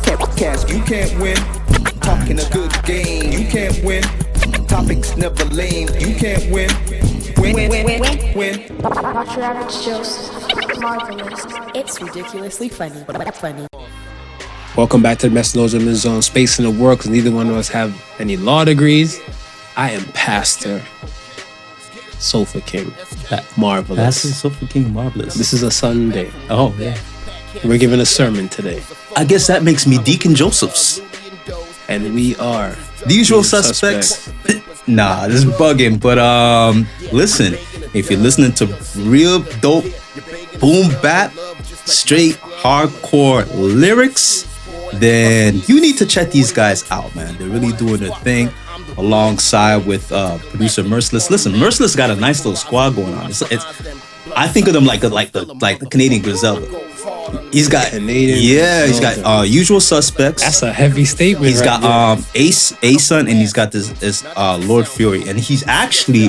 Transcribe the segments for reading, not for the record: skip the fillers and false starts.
Podcast, you can't win. Talking a good game, you can't win. Topics never lame, you can't win. Win. Not your average Joseph. Marvelous. It's ridiculously funny, but funny. Welcome back to the Message in the Zone. Space in the world, because neither one of us have any law degrees. I am Pastor Sofa King. Marvelous. Pastor Sofa King Marvelous. This is a Sunday. Oh, yeah. We're giving a sermon today. I guess that makes me Deacon Josephs. And we are The usual suspects. Nah, this is bugging. But listen, if you're listening to real dope, boom bap, straight hardcore lyrics, then you need to check these guys out, man. They're really doing their thing alongside with producer Merciless. Listen, Merciless got a nice little squad going on. It's I think of them like the Canadian Griselda. He's got Canadian. Yeah, he's got Usual Suspects. That's a heavy statement. He's got A-Sun, and he's got this Lord Fury, and he's actually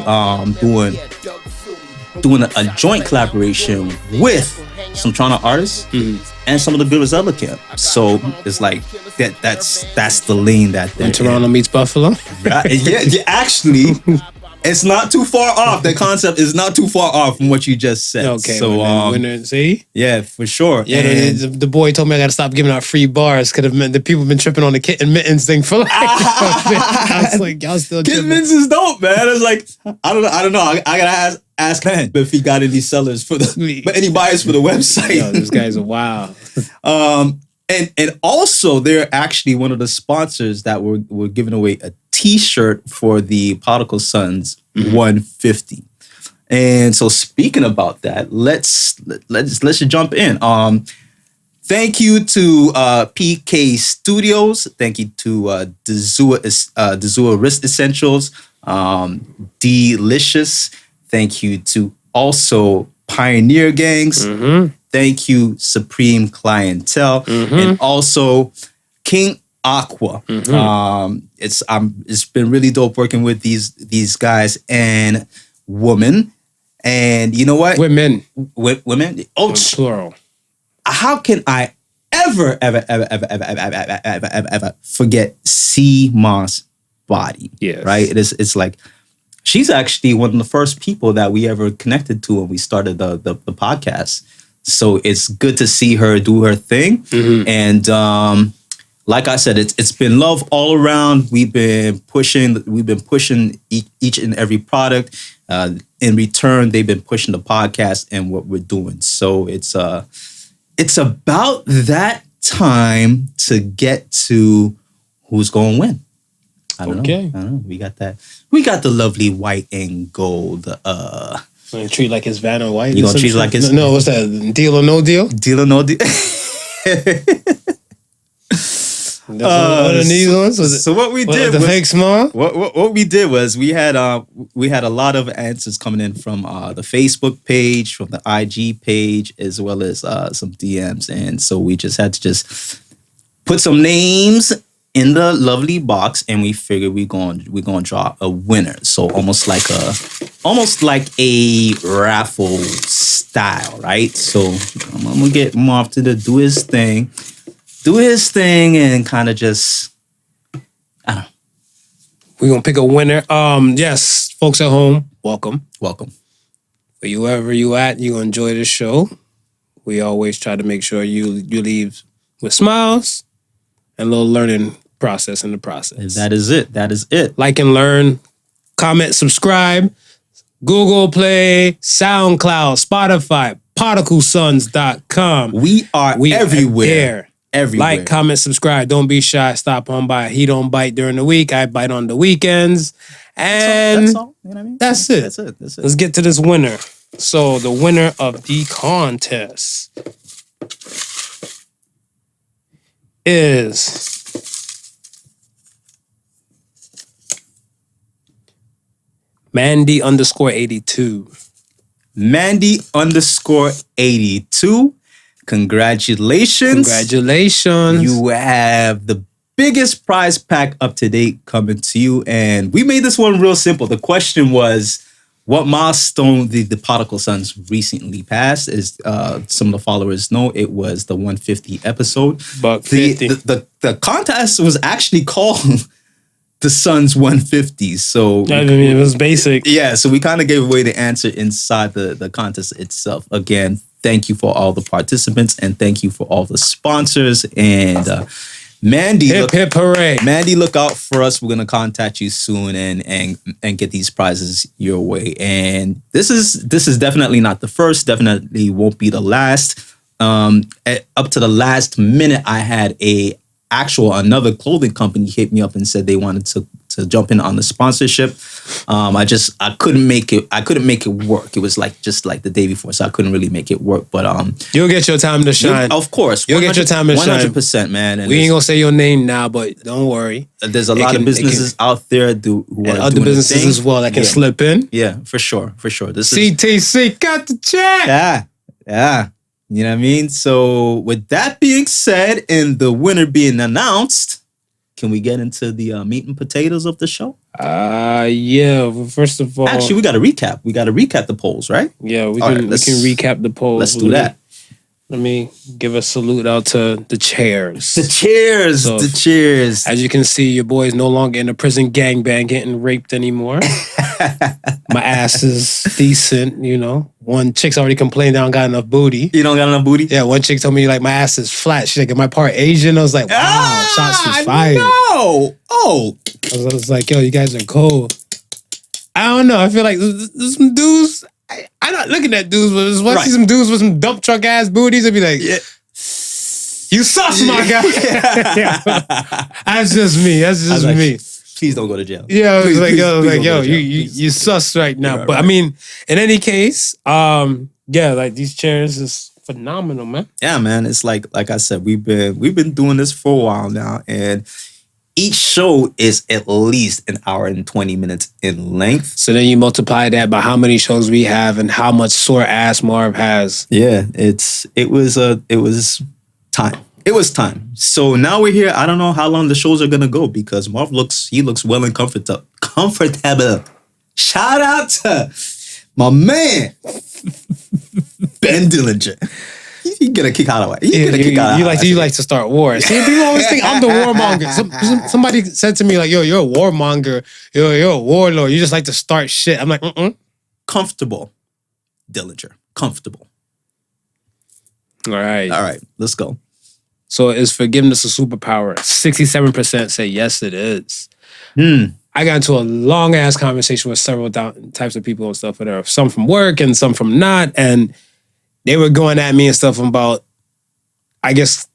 doing a joint collaboration with some Toronto artists and some of the Griselda camp. So it's like that's the lane that they're when Toronto meets Buffalo. Right? Yeah, actually. It's not too far off. The concept is not too far off from what you just said. Okay, so see? Yeah, for sure. Yeah, and the boy told me I got to stop giving out free bars. Could have meant the people been tripping on the kitten mittens thing for like. I was like, y'all still kitten tripping. mittens is dope, man. It's like I don't know. I gotta ask Ben if he got any sellers for but any buyers for the website. Yo, these guys are wild. And also they're actually one of the sponsors that we're giving away a T-shirt for the Podical Sons 150. And so speaking about that, let's jump in. Thank you to PK Studios. Thank you to Dezua Wrist Essentials. Delicious. Thank you to also Pioneer Gangs. Thank you, Supreme Clientele, and also King Aqua. It's been really dope working with these guys and women. And you know what? Women. Oh, plural. How can I ever forget C Moss Body? Yes. Right? It's like she's actually one of the first people that we ever connected to when we started the podcast. So it's good to see her do her thing. And like I said, it's been love all around. We've been pushing each and every product. In return, they've been pushing the podcast and what we're doing. So it's about that time to get to who's going to win. I don't know. We got that. We got the lovely white and gold. Gonna treat like it's Vanna White. You gonna treat it like it's no? What's that? Deal or no deal? Deal or no deal. One of these ones. So what we did the was fake small. What we did was we had a lot of answers coming in from the Facebook page, from the IG page, as well as some DMs, and so we just had to put some names in the lovely box, and we figured we're going to draw a winner. So almost like a raffle style, right? So I'm gonna get Marv to do his thing, and kind of just, I don't know. We're gonna pick a winner. Yes, folks at home, welcome. Wherever you at, you enjoy the show. We always try to make sure you leave with smiles and a little learning process in the process. That is it. Like and learn, comment, subscribe, Google Play, SoundCloud, Spotify, PodicalSons.com. We are everywhere. Everywhere. Like, comment, subscribe. Don't be shy. Stop on by. He don't bite during the week. I bite on the weekends. And that's all. You know what I mean? That's it. That's it. Let's get to this winner. So the winner of the contest is Mandy_82. Mandy_82. Congratulations. You have the biggest prize pack up to date coming to you. And we made this one real simple. The question was, what milestone the Podical Sons recently passed is some of the followers know it was the 150 episode. Buck 50. The contest was actually called the Sons 150. So I mean, it was basic. yeah, so we kind of gave away the answer inside the contest itself. Again, thank you for all the participants and thank you for all the sponsors. And Mandy, Hip hip hooray. Mandy, look out for us. We're gonna contact you soon and get these prizes your way. And this is definitely not the first. Definitely won't be the last. Up to the last minute, I had another clothing company hit me up and said they wanted to jump in on the sponsorship. I couldn't make it work. It was just like the day before, so I couldn't really make it work. But you'll get your time to shine. Of course, you'll get your time to shine. 100%, man. And we ain't gonna say your name now, but don't worry. There's a lot of businesses out there who are other doing businesses as well that can slip in. Yeah, for sure. This CTC got the check. Yeah. You know what I mean? So with that being said, and the winner being announced, can we get into the meat and potatoes of the show? Yeah. Well, first of all, actually, we got to recap. We got to recap the polls, right? Yeah, we can recap the polls. Let's do that. Let me give a salute out to the chairs. The cheers. As you can see, your boy is no longer in a prison gangbang getting raped anymore. My ass is decent, you know. One chick's already complained I don't got enough booty. You don't got enough booty? Yeah, one chick told me like my ass is flat. She's like, am I part Asian? I was like, wow, shots was fired. No. Oh. I was like, yo, you guys are cold. I don't know. I feel like there's some dudes. I'm not looking at dudes, but once I see some dudes with some dump truck ass booties, I'd be like, you sus, my guy. Yeah. That's just me. That's me. Please don't go to jail. Yeah, I was like, yo, you sus right now. Right, but right. I mean, in any case, yeah, like these chairs is phenomenal, man. Yeah, man. It's like I said, we've been doing this for a while now, and each show is at least an hour and 20 minutes in length. So then you multiply that by how many shows we have and how much sore ass Marv has. Yeah, it was time. It was time. So now we're here. I don't know how long the shows are gonna go because Marv looks well and comfortable. Shout out to my man, Ben Dillinger. You get a kick out of it. You like to start wars. See, people always think I'm the warmonger. Somebody said to me like, "Yo, you're a warmonger. You're a warlord. You just like to start shit." I'm like, Comfortable, Dillinger. Comfortable. All right. Let's go. So is forgiveness a superpower? 67% say yes, it is. I got into a long ass conversation with several types of people and stuff. There are some from work and some from not, and they were going at me and stuff about, I guess,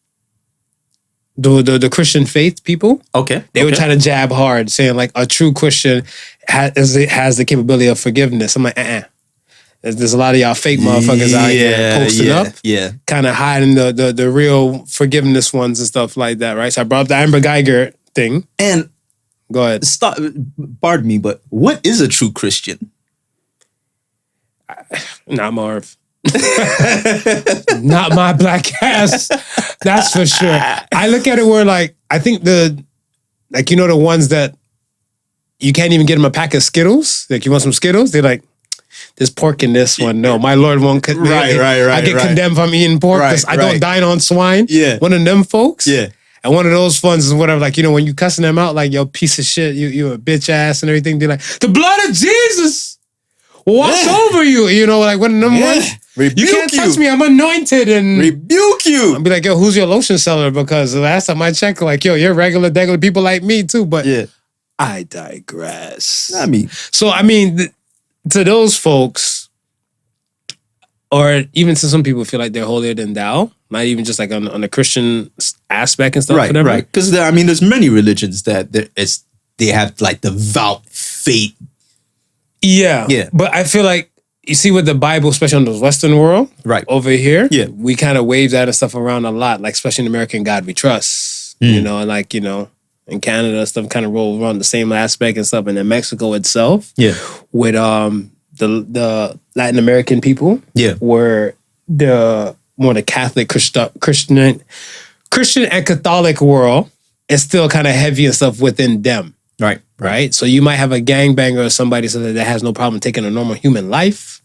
the Christian faith people. Okay. They were trying to jab hard, saying like a true Christian has the capability of forgiveness. I'm like, There's a lot of y'all fake motherfuckers out here posting up. Yeah. Kind of hiding the real forgiveness ones and stuff like that, right? So I brought up the Amber Geiger thing. And go ahead. Pardon me, but what is a true Christian? Not Marv. Not my black ass. That's for sure. I look at it where like, I think the ones that you can't even get them a pack of Skittles. Like you want some Skittles? They're like, there's pork in this one. No, my Lord won't. Right. I get condemned if I'm eating pork. I don't dine on swine. Yeah. One of them folks. Yeah. And one of those ones is whatever, like, when you cussing them out, like, yo, piece of shit, you a bitch ass and everything, they're like, the blood of Jesus wash over you. Like one of them ones. Rebuke you can't touch me. I'm anointed and rebuke you. I'll be like, yo, who's your lotion seller? Because the last time I checked, like, yo, you're regular people like me too. But I digress. To those folks, or even to some people feel like they're holier than thou, not even just like on the Christian aspect and stuff. Right. Because there's many religions that they have like devout faith. Yeah. But I feel like you see with the Bible, especially in the Western world, right over here, we kind of wave that and stuff around a lot, like especially in American God We Trust, in Canada, stuff kind of roll around the same aspect and stuff. And in Mexico itself, with the Latin American people, were the more the Catholic Christian and Catholic world is still kind of heavy and stuff within them. Right? So you might have a gangbanger or somebody that has no problem taking a normal human life,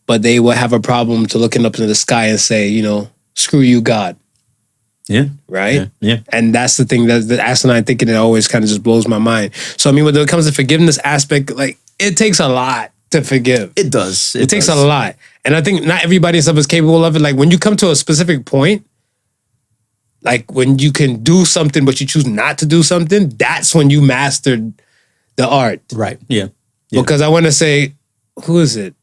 but they will have a problem to looking up into the sky and say, screw you, God. Yeah. Right? Yeah. And that's the thing that the asinine thinking, it always kind of just blows my mind. So, I mean, when it comes to forgiveness aspect, like, it takes a lot to forgive. It does. It takes a lot. And I think not everybody is capable of it. Like, when you come to a specific point, like when you can do something, but you choose not to do something, that's when you mastered the art. Right. Yeah. Because I want to say, who is it?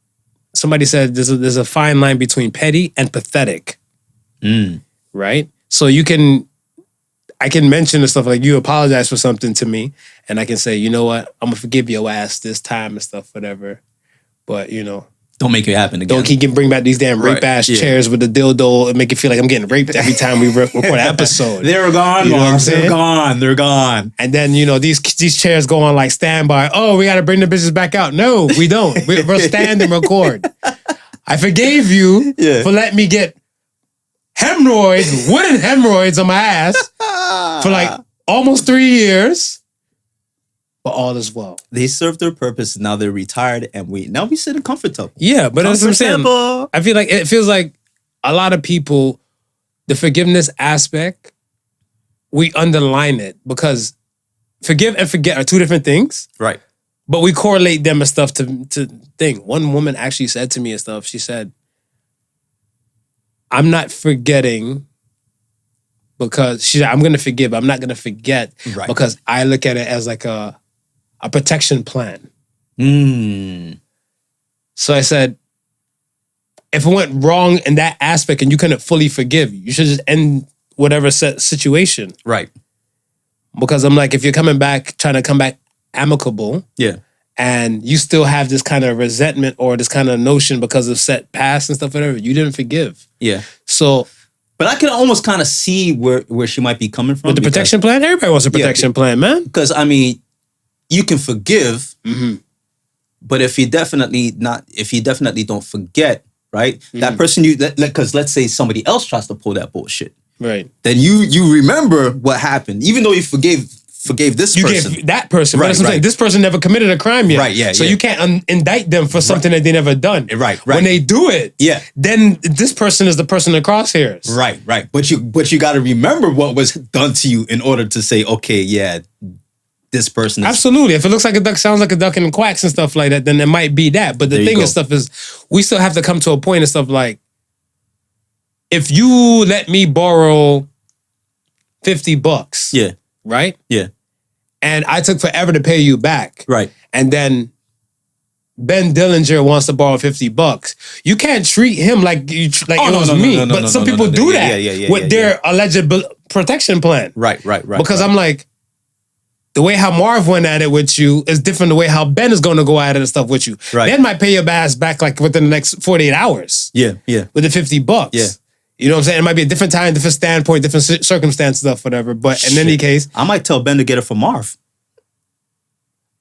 Somebody said there's a fine line between petty and pathetic. Right? So I can mention the stuff like you apologize for something to me, and I can say, you know what, I'm gonna forgive your ass this time and stuff, whatever. But don't make it happen again. Don't keep bring back these damn rape ass chairs with the dildo and make it feel like I'm getting raped every time we record an episode. They're gone, you know what I'm saying? They're gone. And then these chairs go on like standby. Oh, we got to bring the bitches back out. No, we don't. We'll stand and record. I forgave you for letting me get wooden hemorrhoids on my ass for like almost 3 years. But all is well. They served their purpose. Now they're retired, and we sit in comfortable. Yeah, but that's what I'm saying. I feel like it feels like a lot of people, the forgiveness aspect, we underline it because forgive and forget are two different things. Right. But we correlate them and stuff to thing. One woman actually said to me and stuff. She said, "I'm not forgetting." Because she said, I'm going to forgive. I'm not going to forget because I look at it as like a protection plan. So I said, if it went wrong in that aspect and you couldn't fully forgive, you should just end whatever situation. Right. Because I'm like, if you're trying to come back amicable. Yeah. And you still have this kind of resentment or this kind of notion because of set past and stuff, whatever, you didn't forgive. Yeah. So... But I can almost kind of see where she might be coming from. With the protection plan? Everybody wants a protection plan, man. Because, I mean, you can forgive, but if you definitely don't forget, right? That person because let's say somebody else tries to pull that bullshit. Right. Then you remember what happened. Even though you forgave this person. You gave that person. Right, but that's what I'm saying. This person never committed a crime yet. Right, yeah. So you can't indict them for something that they never done. Right. When they do it, then this person is the person in the crosshairs. Right. But you got to remember what was done to you in order to say, okay, yeah, this person is... Absolutely. If it looks like a duck, sounds like a duck and quacks and stuff like that, then it might be that. But the thing and stuff is, we still have to come to a point and stuff like, if you let me borrow $50, yeah, right? Yeah. And I took forever to pay you back. Right. And then Ben Dillinger wants to borrow $50. You can't treat him like it was me. But some people do that with their alleged protection plan. Right. Because I'm like, the way how Marv went at it with you is different the way how Ben is going to go at it and stuff with you. Right. Ben might pay your ass back like within the next 48 hours. Yeah. With the $50. Yeah. You know what I'm saying? It might be a different time, different standpoint, different circumstance stuff, whatever. But in any case... I might tell Ben to get it from Marv.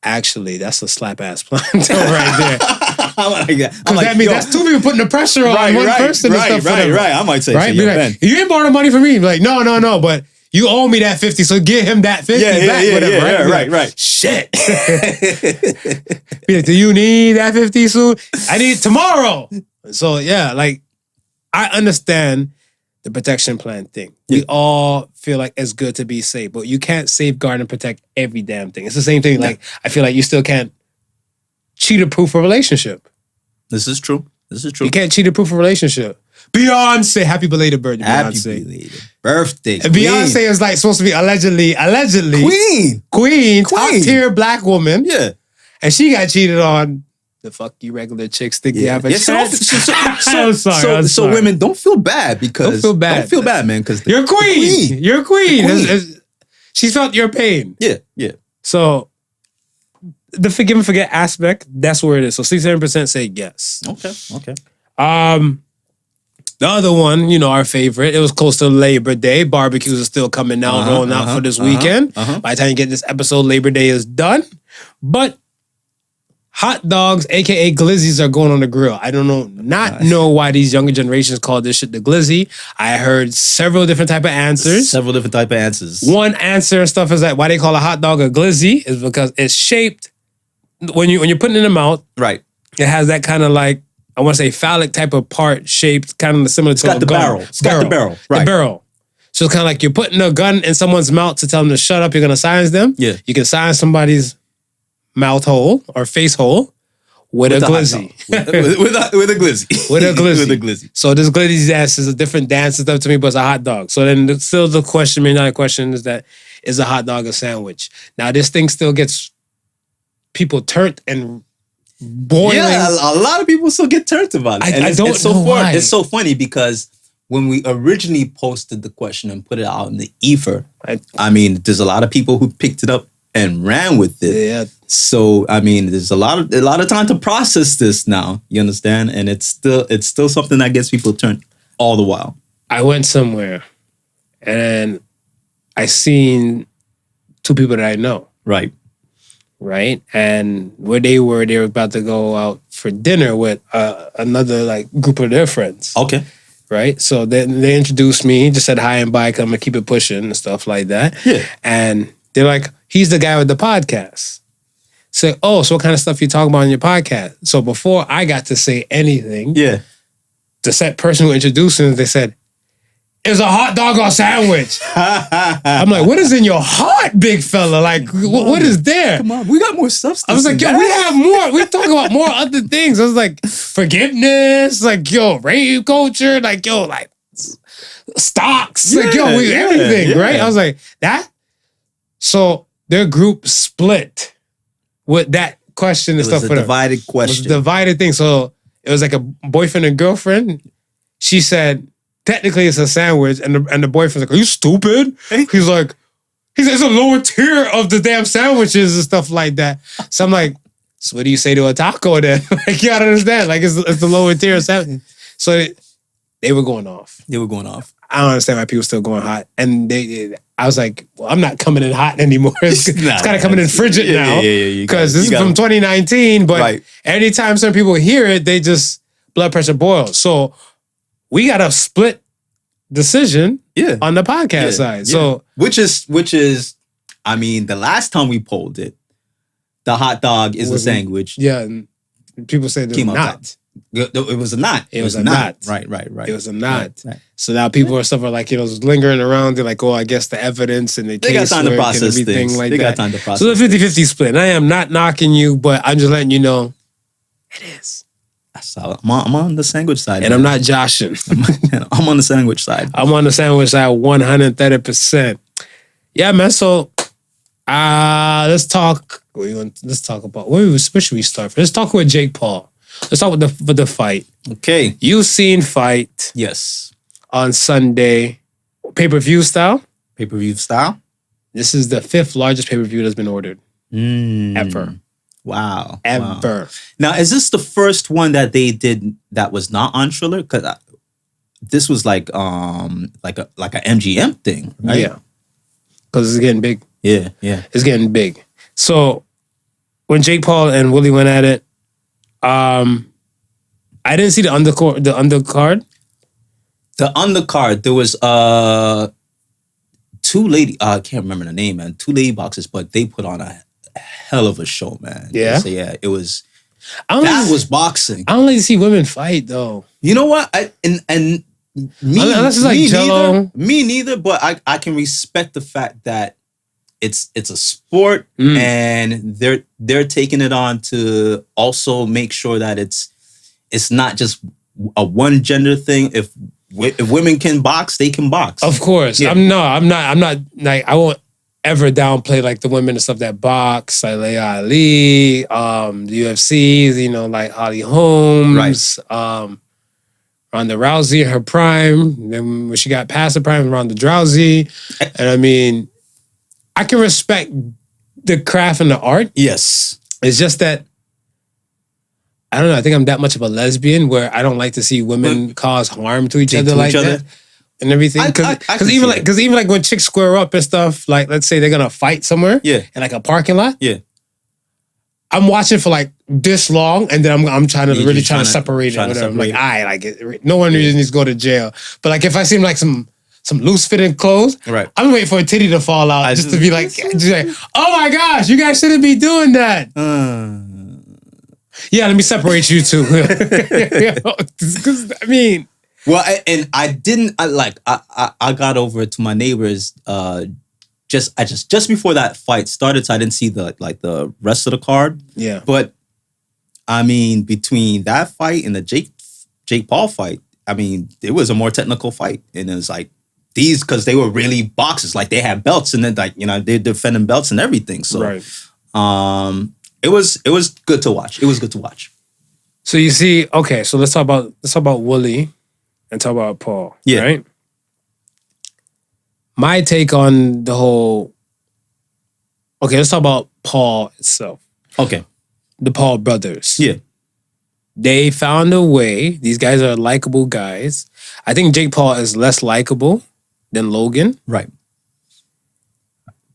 Actually, that's a slap-ass plan right there. Because that means that's two people putting the pressure on one person and stuff. Right. I might say, right? Be like, Ben. You didn't borrow money from me. Be like, no, but you owe me that 50, so give him that 50 back, whatever, right? Right. Shit. Be like, do you need that 50 soon? I need it tomorrow. So, yeah, like, I understand the protection plan thing. We all feel like it's good to be safe, but you can't safeguard and protect every damn thing. It's the same thing. Like, I feel like you still can't cheater-proof a relationship. This is true. You can't cheater-proof a relationship. Beyonce, happy belated birthday, Beyonce. Happy belated birthday. And Beyonce is like supposed to be allegedly queen, top-tier black woman. Yeah. And she got cheated on. The fuck you regular chicks think you have a chance. I'm sorry. So women, don't feel bad because... Don't feel bad, man, because... You're queen. You're queen. She felt your pain. Yeah. So, the forgive and forget aspect, that's where it is. So, 67% say yes. Okay. The other one, our favorite, it was close to Labor Day. Barbecues are still coming out, rolling out for this weekend. By the time you get this episode, Labor Day is done. But hot dogs, aka glizzies, are going on the grill. I don't know why these younger generations call this shit the glizzy. I heard several different type of answers. One answer and stuff is that why they call a hot dog a glizzy is because it's shaped when you're putting it in the mouth. Right. It has that kind of like, I want to say phallic type of part shaped, kind of similar to a gun. Barrel. It's got the barrel. Right. The barrel. So it's kind of like you're putting a gun in someone's mouth to tell them to shut up. You're going to silence them. Yeah. You can silence somebody's mouth hole or face hole with a glizzy. with a glizzy. With a glizzy. With a glizzy. So this glizzy dance is a different dance and stuff to me, but it's a hot dog. So then still the question, $1 question is that, is a hot dog a sandwich? Now this thing still gets people turned and boiling. Yeah, a lot of people still get turned about it. I don't know why. It's so funny because when we originally posted the question and put it out in the ether, I mean, there's a lot of people who picked it up and ran with it. Yeah. So I mean, there's a lot of time to process this now. You understand? And it's still something that gets people turned all the while. I went somewhere and I seen two people that I know. Right. Right. And where they were about to go out for dinner with another like group of their friends. Okay. Right. So then they introduced me, just said hi and bye, come and keep it pushing and stuff like that. Yeah. And they're like, he's the guy with the podcast. So, so what kind of stuff you talk about on your podcast? So before I got to say anything, yeah, the set person who introduced me, they said, "Is a hot dog or sandwich?" I'm like, what is in your heart, big fella? Like, what is there? Come on, we got more substance. I was like, yo, we have more. We talk about more other things. I was like, forgiveness, like, yo, rape culture, like, yo, like, stocks, like, yo, everything, right? I was like, that? So their group split with that question and stuff. It was a divided question. It was a divided thing. So it was like a boyfriend and girlfriend. She said, technically it's a sandwich, and the boyfriend's like, "Are you stupid?" He's like, it's a lower tier of the damn sandwiches and stuff like that. So I'm like, so what do you say to a taco then? Like, you gotta understand, like it's the lower tier of sandwich. So they were going off. I don't understand why people still going hot. And I was like, well, I'm not coming in hot anymore. It's kind of coming in frigid now. Because this is from 2019. But anytime some people hear it, they just blood pressure boils. So we got a split decision on the podcast side. So which is, I mean, the last time we polled it, the hot dog is a sandwich. Yeah, and people say they're not. It was a not. It was a not. Right. It was a not. Right. So now people are stuff are like, lingering around. They're like, I guess the evidence and the they case got time to process and everything things. like they that. got time to process. So the 50-50 split. And I am not knocking you, but I'm just letting you know it is. So I'm on the sandwich side. And I'm not joshing. I'm on the sandwich side. I'm on the sandwich side 130%. Yeah, man. So let's talk. Let's talk about where should we start? Let's talk with Jake Paul. Let's talk with the fight. Okay. You seen fight. Yes. On Sunday. Pay-per-view style? Pay-per-view style? This is the 5th largest pay-per-view that's been ordered. Ever. Wow. Ever. Wow. Now, is this the first one that they did that was not on Triller? Because this was like a MGM thing, right? Yeah. Because it's getting big. Yeah. It's getting big. So when Jake Paul and Willie went at it, I didn't see the undercard. The undercard, there was two lady. I can't remember the name, man. 2 lady boxers, but they put on a hell of a show, man. Yeah, so yeah, it was. That was boxing. I don't like to see women fight though. You know what? Unless it's like Jello. Me neither. But I can respect the fact that it's a sport and they're taking it on to also make sure that it's not just a one gender thing. If women can box, they can box. Of course. Yeah. I'm not like, I won't ever downplay like the women and stuff that box, like Leia Ali, the UFC, like Holly Holmes, Ronda Rousey in her prime. Then when she got past the prime, Ronda Rousey. And I mean, I can respect the craft and the art. Yes. It's just that, I don't know, I think I'm that much of a lesbian where I don't like to see women cause harm to each other like that. And everything. Because even like when chicks square up and stuff, like let's say they're going to fight somewhere. Yeah. In like a parking lot. Yeah. I'm watching for like this long, and then I'm trying to really trying to separate it. trying to Whatever. I'm like, separate I like it. No one really needs to go to jail. But like, if I seem like some loose fitting clothes, Right. I'm waiting for a titty to fall out just to be like, oh my gosh, you guys shouldn't be doing that. Yeah, let me separate you two. Because I mean, well, and I didn't. I got over to my neighbors. Just before that fight started, so I didn't see the rest of the card. Yeah. But I mean, between that fight and the Jake Paul fight, I mean, it was a more technical fight, and it was like these because they were really boxers, like they had belts, and then like they're defending belts and everything. So, right. It was good to watch. It was good to watch. So you see, okay, so let's talk about Wooly and talk about Paul. Yeah. Right? My take on the whole. Okay, let's talk about Paul itself. Okay. The Paul brothers. Yeah. They found a way. These guys are likable guys. I think Jake Paul is less likable than Logan. Right.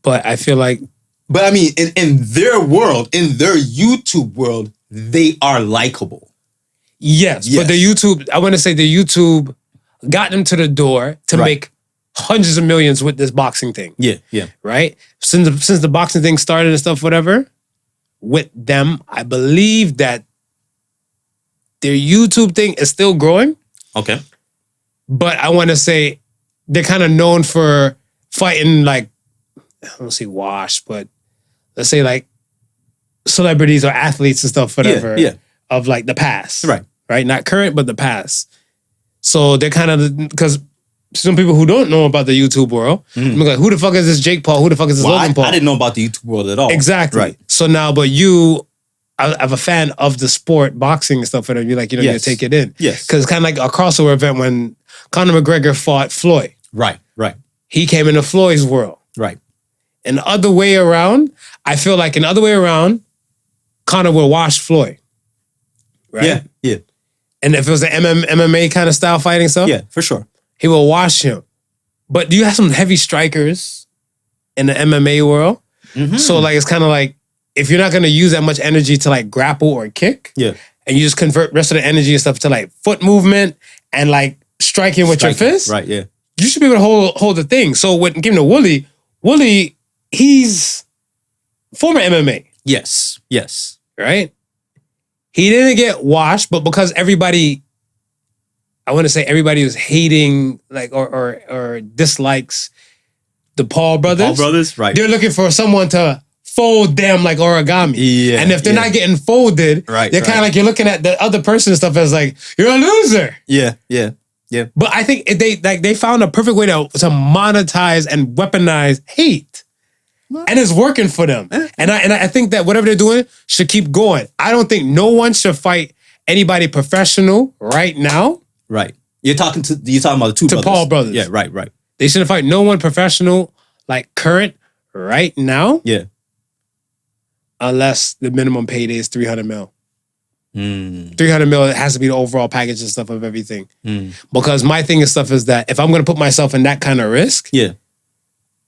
But I feel like. But I mean, in their world, in their YouTube world, they are likable. Yes. But the YouTube, I want to say the YouTube got them to the door to make hundreds of millions with this boxing thing. Yeah, yeah. Right? Since the boxing thing started and stuff, whatever, with them, I believe that their YouTube thing is still growing. Okay. But I want to say they're kind of known for fighting like, I don't say wash, but let's say like celebrities or athletes and stuff, whatever, of like the past. Right. Right? Not current, but the past. So they're kind of, because some people who don't know about the YouTube world, I'm like, who the fuck is this Jake Paul? Who the fuck is this Logan Paul? I didn't know about the YouTube world at all. Exactly. Right. So now, but you, I'm a fan of the sport, boxing and stuff, and you're like, you need to take it in. Yes. Because it's kind of like a crossover event when Conor McGregor fought Floyd. Right, right. He came into Floyd's world. Right. And the other way around, I feel like in the other way around, Conor will wash Floyd. Right? Yeah, yeah. And if it was an MMA kind of style fighting stuff, yeah, for sure, he will wash him. But do you have some heavy strikers in the MMA world? Mm-hmm. So like it's kind of like if you're not going to use that much energy to like grapple or kick, and you just convert rest of the energy and stuff to like foot movement and like striking with your fist, right? Yeah, you should be able to hold the thing. So when given to Wooly, he's former MMA. Yes, yes, right. He didn't get washed, but because everybody, I want to say everybody was hating like or dislikes the Paul brothers. Right? They're looking for someone to fold them like origami. Yeah. And if they're not getting folded, they're kind of like you're looking at the other person and stuff as like you're a loser. Yeah, yeah, yeah. But I think they found a perfect way to monetize and weaponize hate. And it's working for them. And I think that whatever they're doing should keep going. I don't think no one should fight anybody professional right now. Right. You're talking about the two brothers. Paul brothers. Yeah, right. They shouldn't fight no one professional like current right now. Yeah. Unless the minimum payday is 300 mil. 300 mil, it has to be the overall package and stuff of everything. Because my thing and stuff is that if I'm going to put myself in that kind of risk,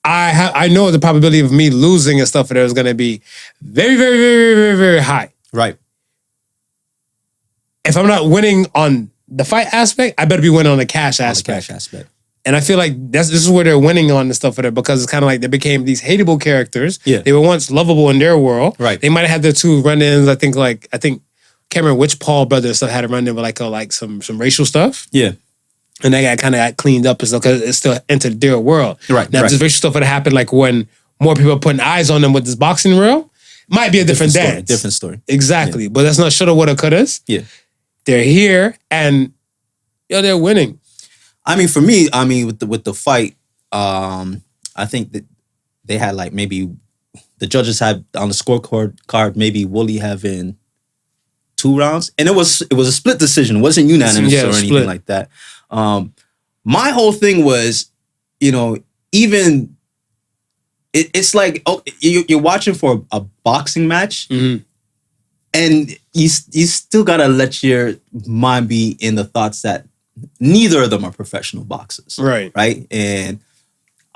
I know the probability of me losing and stuff there is going to be very, very, very, very, very high. Right. If I'm not winning on the fight aspect, I better be winning on the cash aspect. And I feel like this is where they're winning on the stuff there because it's kind of like they became these hateable characters. Yeah. They were once lovable in their world. Right. They might have had their two run-ins. I think can't remember which Paul brother stuff had a run-in with like some racial stuff. Yeah. And that guy kind of got cleaned up and stuff because it still entered their world. Right. Now, if this racial stuff would have happened like when more people are putting eyes on them with this boxing world, might be a different dance. Different story. Exactly. Yeah. But that's not shoulda, woulda, couldas. Yeah. They're here and they're winning. I mean, for me, with the fight, I think that they had like maybe the judges had on the scorecard maybe Wooly having 2 rounds, and it was a split decision. It wasn't unanimous or anything like that. My whole thing was, even it's like you're watching for a boxing match, and you still gotta let your mind be in the thoughts that neither of them are professional boxers, right? And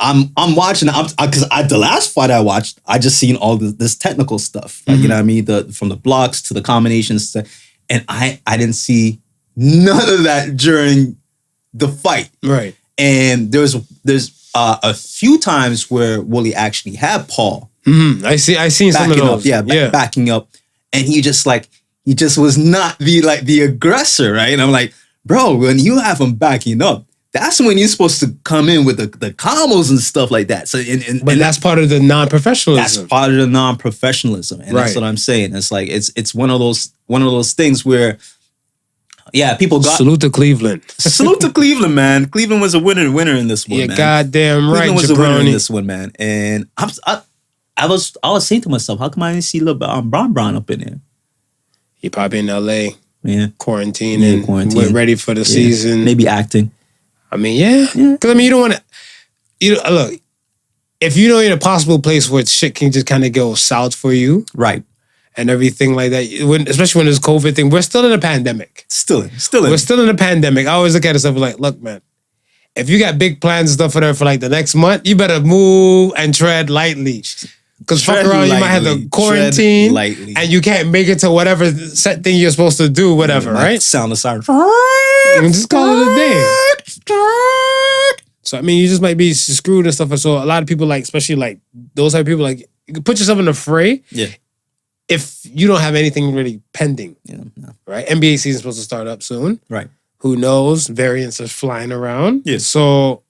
I'm watching because the last fight I watched, I just seen all this technical stuff. Like, you know what I mean? From the blocks to the combinations, and I didn't see none of that during the fight. Right. And there's a few times where Wooly actually had Paul. I seen some of those. Backing up, and he just was not the aggressor, right? And I'm like, bro, when you have him backing up, that's when you're supposed to come in with the combos and stuff like that. So, but that's part of the non-professionalism. That's part of the non-professionalism, and that's what I'm saying. It's like it's one of those things where, people got salute to Cleveland. Salute to Cleveland, man. Cleveland was a winner in this one. Man. Goddamn right, Cleveland was a winner in this one, man. And I was saying to myself, how come I didn't see little Brown up in there? He probably in LA, quarantining, went ready for the season, maybe acting. I mean, because you don't want to. Look, if you know you're in a possible place where shit can just kind of go south for you, right, and everything like that, especially when there's COVID thing, we're still in a pandemic. We're still in a pandemic. I always look at it stuff like, look, man, if you got big plans and stuff for the next month, you better move and tread lightly. Because fuck around, you might have to quarantine, and you can't make it to whatever set thing you're supposed to do, whatever, right? Sound the siren. And just call it a day. So I mean, you just might be screwed and stuff. So a lot of people, especially those type of people, you can put yourself in the fray. Yeah. If you don't have anything really pending, right? NBA season's supposed to start up soon, right? Who knows? Variants are flying around. Yeah. So,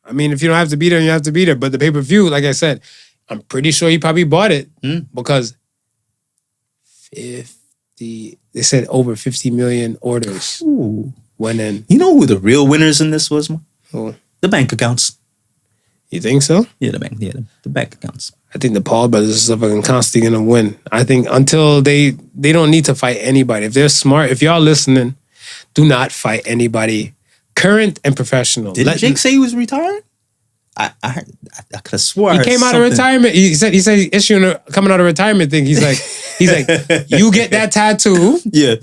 I mean, if you don't have to be there, you have to be there. But the pay-per-view, like I said, I'm pretty sure he probably bought it because they said over 50 million orders went in. You know who the real winners in this was, man? Who? The bank accounts. You think so? Yeah, the bank accounts. I think the Paul brothers are fucking constantly gonna win. I think until they don't need to fight anybody. If they're smart, if y'all listening, do not fight anybody, current and professional. Didn't Jake say he was retired? I could have swore he came out of retirement. He said he's issuing coming out of retirement thing. He's like, you get that tattoo. Yeah.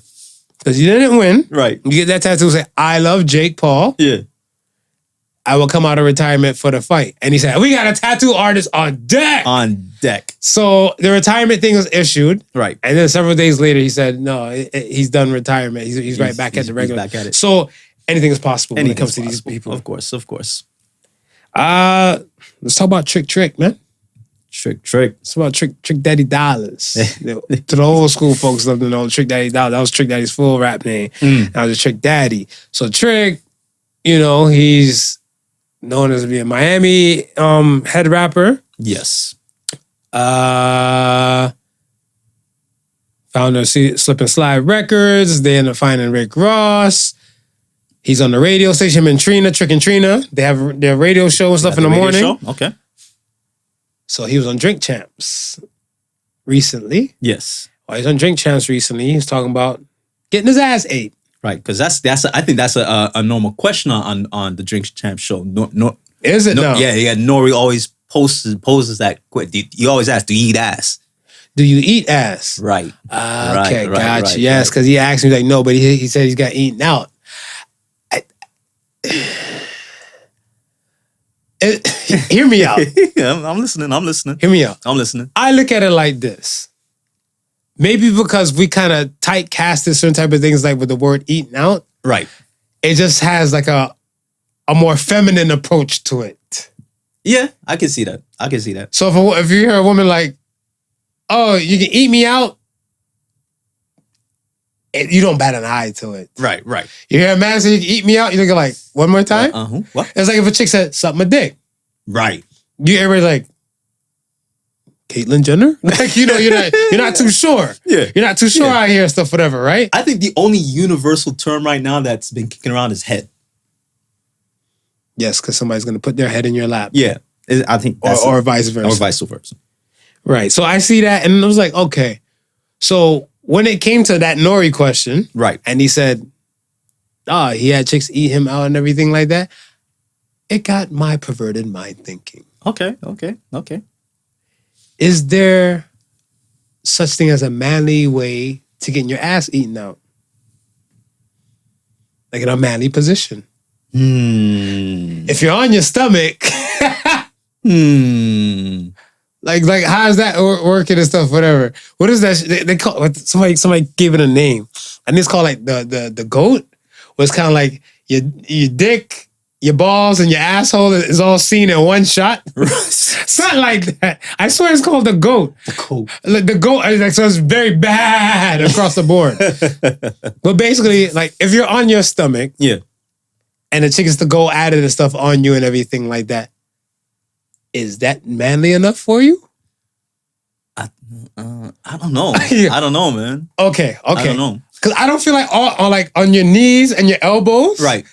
Because you didn't win. Right. You get that tattoo, say, I love Jake Paul. Yeah. I will come out of retirement for the fight. And he said, we got a tattoo artist on deck. On deck. So the retirement thing was issued. Right. And then several days later, he said, no, he's done retirement. He's right back at the regular. He's back at it. So anything is possible when it comes to these people. Of course. Let's talk about Trick, man. Trick. It's about Trick Daddy Dollars. To the old school folks love to know Trick Daddy Dollars. That was Trick Daddy's full rap name. That was Trick Daddy. So Trick, he's known as being Miami head rapper. Yes. Founder of Slip and Slide Records. They end up finding Rick Ross. He's on the radio station. Him and Trina, Trick and Trina. They have their radio show and stuff in the morning. Show? Okay. So he was on Drink Champs recently. Yes. While he's on Drink Champs recently, he's talking about getting his ass ate. Right, because I think that's a normal question on the Drink Champs show. Is it? No. Yeah. Nori always poses that. You always ask, do you eat ass? Do you eat ass? Right. Okay, gotcha. Yes, because he asked me no, but he said he's got eaten out. Hear me out. I'm listening. Hear me out. I'm listening. I look at it like this. Maybe because we kind of tight casted certain type of things like with the word eating out. Right. It just has like a more feminine approach to it. Yeah, I can see that. So if you hear a woman like, oh, you can eat me out, you don't bat an eye to it. Right. You hear a man say you can eat me out, you look like, one more time? What? It's like if a chick said, suck my dick. Right. Everybody's like, Caitlyn Jenner? Like, you're not too sure. Yeah. You're not too sure out here and stuff, whatever, right? I think the only universal term right now that's been kicking around is head. Yes, because somebody's going to put their head in your lap. Yeah. I think that's or vice versa. Or vice versa. Right. So I see that and I was like, okay. So when it came to that Nori question, right, and he said, he had chicks eat him out and everything like that, it got my perverted mind thinking. Okay. Is there such thing as a manly way to get your ass eaten out? Like in a manly position. If you're on your stomach, Like how's that working and stuff? Whatever. What is that? They call somebody gave it a name. I think it's called like the goat. Was kind of like your dick, your balls, and your asshole is all seen in one shot. Something like that. I swear it's called the goat. The goat. Like, so it's very bad across the board. But basically, like if you're on your stomach, and the chick is to go at it and stuff on you and everything like that. Is that manly enough for you? I don't know. I don't know, man. Okay. I don't know. Because I don't feel like on your knees and your elbows. Right.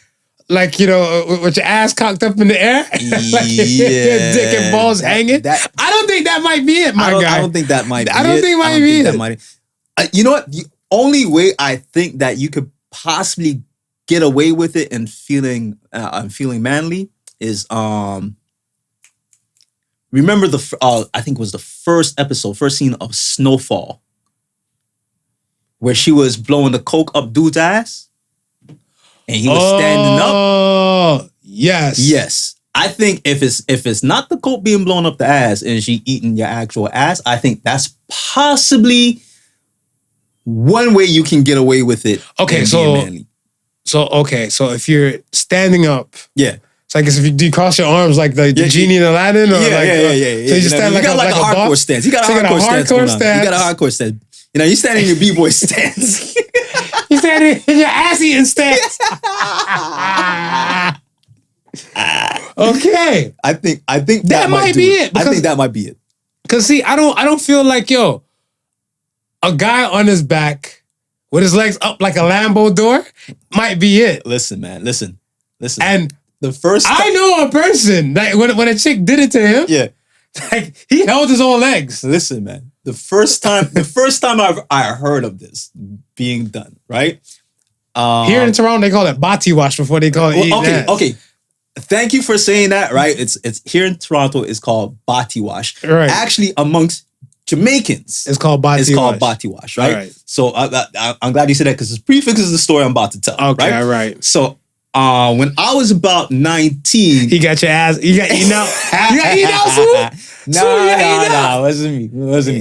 Like, you know, with your ass cocked up in the air. Like your dick and balls hanging. I don't think that might be it, my guy. I don't think that might be it. I don't think might be it. You know what? The only way I think that you could possibly get away with it and feeling manly is remember I think it was the first scene of Snowfall, where she was blowing the coke up dude's ass, and he was standing up. Oh, yes. Yes. I think if it's not the coke being blown up the ass and she eating your actual ass, I think that's possibly one way you can get away with it. Okay, so if you're standing up, it's like if you cross your arms like the genie in Aladdin, or So you just stand you got like a hardcore stance. You got a hardcore stance. You got a hardcore stance. You know, you stand in your b-boy stance. You stand in your ass eating stance. Okay, I think that might be it. I think that might be it. Cause see, I don't feel like a guy on his back with his legs up like a Lambo door might be it. Listen, man. Listen. And the first I know a person that when a chick did it to him, like he held his own legs. Listen, man. The first time I heard of this being done, right? Here in Toronto, they call it bati wash before they call it. Okay. Thank you for saying that, right? It's here in Toronto. It's called bati wash. Right. Actually, amongst Jamaicans, it's called bati wash, right? Right. So I'm glad you said that because it prefixes the story I'm about to tell. Okay, right? Right. So when I was about 19, you got your ass. You got eaten out. You got eaten out, Sue? No, it wasn't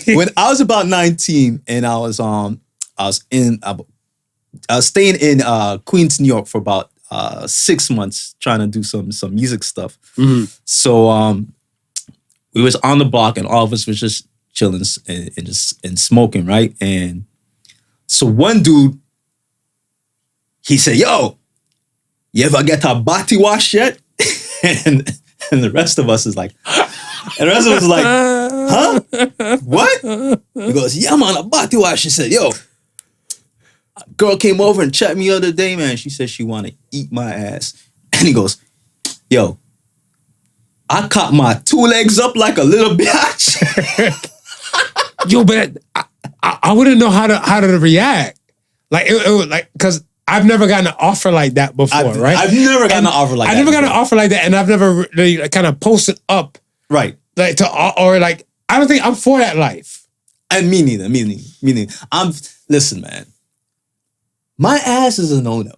me. When I was about 19, and I was staying in Queens, New York for about 6 months, trying to do some music stuff. Mm-hmm. So we was on the block, and all of us was just chilling and smoking, right? And so one dude, he said, "Yo, you ever get a body wash yet?" and the rest of us is like, huh? What? He goes, "Yeah, man, a body wash." He said, "Yo, a girl came over and checked me the other day, man. She said she want to eat my ass." And he goes, "Yo, I caught my 2 legs up like a little bitch." Yo, but I wouldn't know how to react. Like it like because I've never gotten an offer like that before, right? I've never gotten an offer like that. I've never gotten an offer like that, and I've never really kind of posted up, right? Like or like I don't think I'm for that life. And me neither. Listen, man. My ass is a no-no.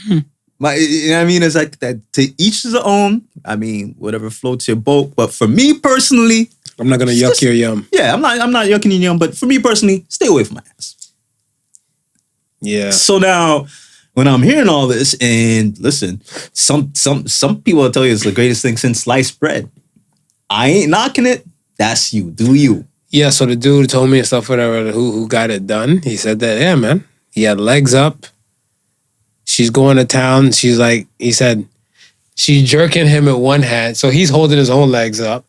You know what I mean? It's like that to each his own. I mean, whatever floats your boat. But for me personally, I'm not gonna yuck your yum. Yeah, I'm not yucking your yum. But for me personally, stay away from my ass. Yeah. So now, when I'm hearing all this, and listen, some people will tell you it's the greatest thing since sliced bread. I ain't knocking it. That's you. Do you? Yeah. So the dude told me and stuff, whatever, who got it done. He said that, yeah, man. He had legs up. She's going to town. She's like, he said, she's jerking him at one hand. So he's holding his own legs up.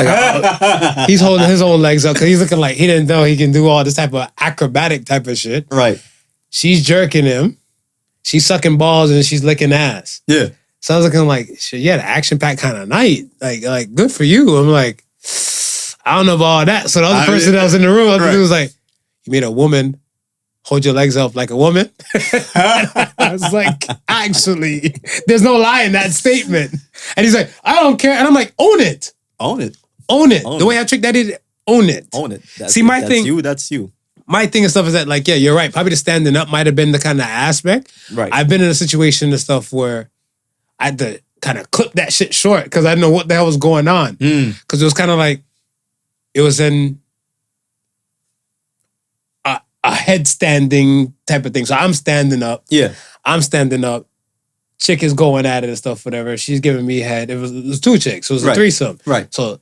Like, he's holding his own legs up because he's looking like he didn't know he can do all this type of acrobatic type of shit. Right. She's jerking him. She's sucking balls and she's licking ass. Yeah. So I was looking like, shit, you had an action-packed kind of night. Like good for you. I'm like, I don't know about all that. So the other person that was in the room, was like, you made a woman hold your legs up like a woman? I was like, actually, there's no lie in that statement. And he's like, I don't care. And I'm like, own it. Own it. Own it. The way I trick that is, own it. Own it. See, my thing. That's you. My thing and stuff is that, like, yeah, you're right. Probably the standing up might have been the kind of aspect. Right. I've been in a situation and stuff where kind of clip that shit short because I didn't know what the hell was going on. Because it was kind of like, it was in a headstanding type of thing. So I'm standing up. Yeah. I'm standing up. Chick is going at it and stuff, whatever. She's giving me head. It was two chicks. It was a threesome. Right. So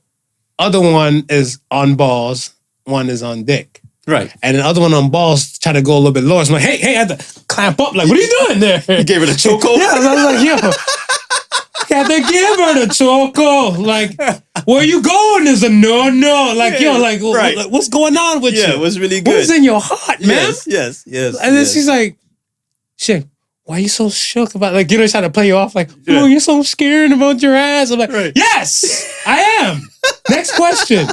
other one is on balls. One is on dick. Right. And the other one on balls trying to go a little bit lower. So I'm like, hey, I had to clamp up. Like, what are you doing there? You gave her the chokehold? Yeah, I was like, yo. I had to give her the choco. Like, where you going is a no. Like, yo, like, what's going on with you? Yeah, it was really good. What's in your heart, man? Yes. And then she's like, shit, why are you so shook about, like, you know, trying to play you off, like, oh, you're so scared about your ass. I'm like, yes, I am. Next question.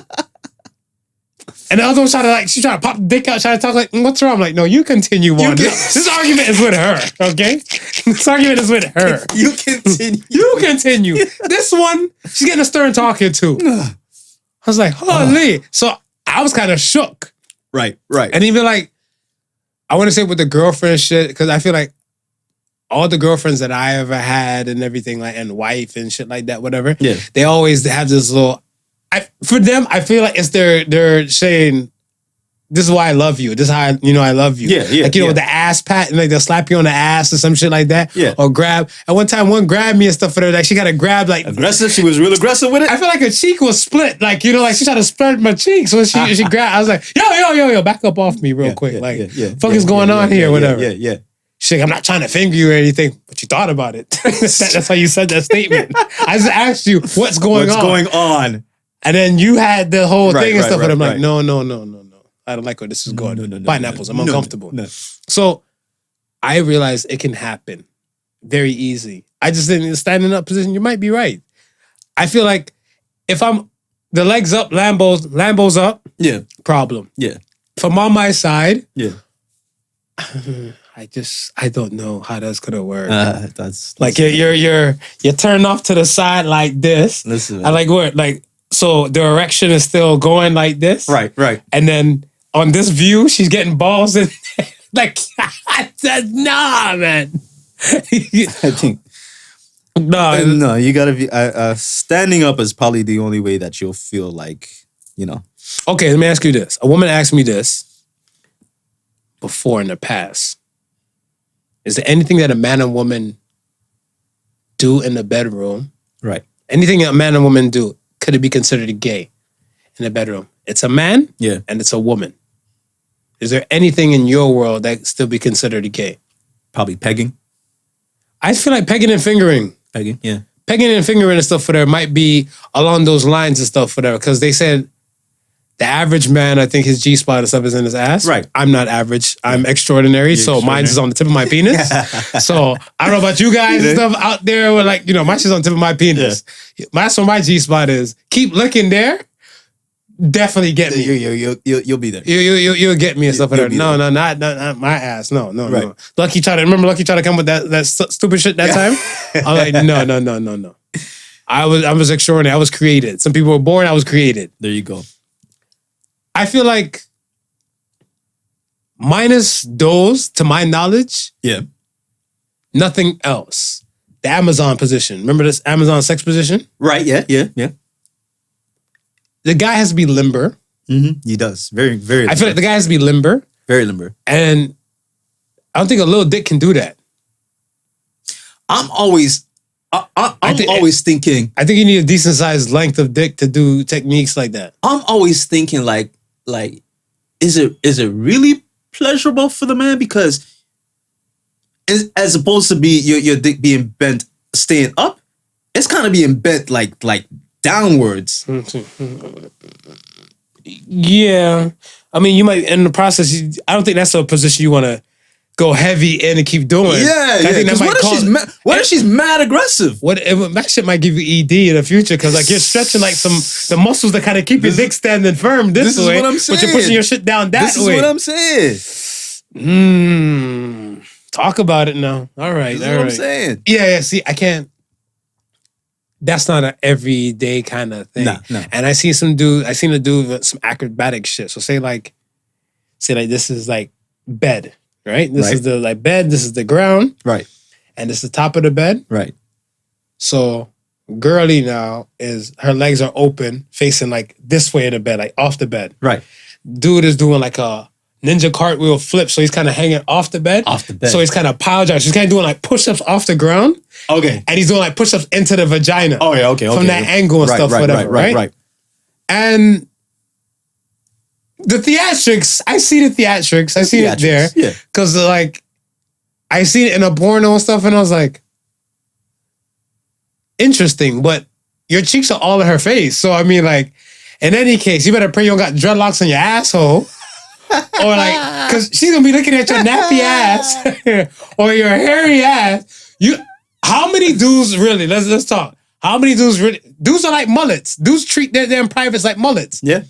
And the other one she's trying to pop the dick out, trying to talk like, what's wrong? I'm like, no, you continue on. This argument is with her, okay? This argument is with her. You continue. You continue. This one, she's getting a stern talking to. I was like, holy. So I was kind of shook. Right. And even like, I want to say with the girlfriend shit, because I feel like all the girlfriends that I ever had and everything, like, and wife and shit like that, whatever, they always have this little, for them, I feel like it's they're saying, this is why I love you. This is how I love you. Yeah. Like, you know, with the ass pat, and like they'll slap you on the ass or some shit like that. Yeah. Or grab. At one time, one grabbed me and stuff for her. Like, she got to grab, like. Aggressive? She was real aggressive with it? I feel like her cheek was split. Like, you know, like she tried to spread my cheeks. So she grabbed. I was like, yo, back up off me real quick. Fuck is going on here, whatever. Yeah. She's like, I'm not trying to finger you or anything, but you thought about it. That's how you said that statement. I just asked you, what's going on? And then you had the whole thing and stuff, but I'm like, no. I don't like where this is going. No, pineapples, I'm uncomfortable. No. So I realized it can happen very easy. I just in a standing up position, you might be right. I feel like if I'm the legs up, Lambo's up, problem. Yeah. If I'm on my side, I don't know how that's gonna work. That's like you're turned off to the side like this. Listen, I like what so the erection is still going like this. Right. And then on this view, she's getting balls in like I said, nah, man. I think no, you gotta be standing up is probably the only way that you'll feel like, you know. Okay, let me ask you this. A woman asked me this before in the past. Is there anything that a man and woman do in the bedroom? Right. Anything a man and woman do, could it be considered gay in the bedroom? It's a man and it's a woman. Is there anything in your world that still be considered gay? Probably pegging. I feel like pegging and fingering. Pegging, yeah. Pegging and fingering and stuff for there might be along those lines and stuff for there. Because they said the average man, I think his G-spot and stuff is in his ass. Right. I'm not average. I'm extraordinary. So mine is on the tip of my penis. So I don't know about you guys and stuff out there where like, you know, my shit's on the tip of my penis. That's where my G-spot is. Keep looking there. Definitely get me. You'll be there. You'll get me and stuff like that. No, not my ass. No. Lucky tried to come with that stupid shit that time? I'm like, no. I was extraordinary. I was created. Some people were born, I was created. There you go. I feel like minus those, to my knowledge, nothing else. The Amazon position. Remember this Amazon sex position? Right, yeah. The guy has to be limber. Mm-hmm. He does. Very, very limber. I feel like the guy has to be limber. Very limber. And I don't think a little dick can do that. I'm always thinking. I think you need a decent sized length of dick to do techniques like that. I'm always thinking like, is it really pleasurable for the man? Because as opposed to be your dick being bent, staying up, it's kind of being bent like downwards. Yeah, I mean, you might in the process. I don't think that's a position you want to go heavy in and keep doing. Yeah. Because what if she's mad aggressive? That shit might give you ED in the future because like you're stretching like the muscles that kind of keep your dick standing firm this way. Is what I'm saying. But you're pushing your shit down that way. This is what I'm saying. Talk about it now. All right. This is what I'm saying. Yeah. See, I can't. That's not an everyday kind of thing. No. And I seen a dude with some acrobatic shit. So say like this is like bed. Right? This is the bed, this is the ground. Right. And this is the top of the bed. Right. So girly now is her legs are open, facing like this way in the bed, like off the bed. Right. Dude is doing like a ninja cartwheel flip, so he's kind of hanging off the bed. Off the bed. So he's kind of power drive. He's kind of doing like push-ups off the ground. Okay. And he's doing like push-ups into the vagina. Oh yeah. Okay. From that angle and stuff, whatever. Right. And the theatrics, I see the theatrics. I see it there. Yeah. Because like, I seen it in a porno and stuff, and I was like, interesting, but your cheeks are all in her face. So I mean, like, in any case, you better pray you don't got dreadlocks on your asshole. Or like, because she's gonna be looking at your nappy ass or your hairy ass. How many dudes really? Let's talk. How many dudes really? Dudes are like mullets. Dudes treat their damn privates like mullets. Yeah.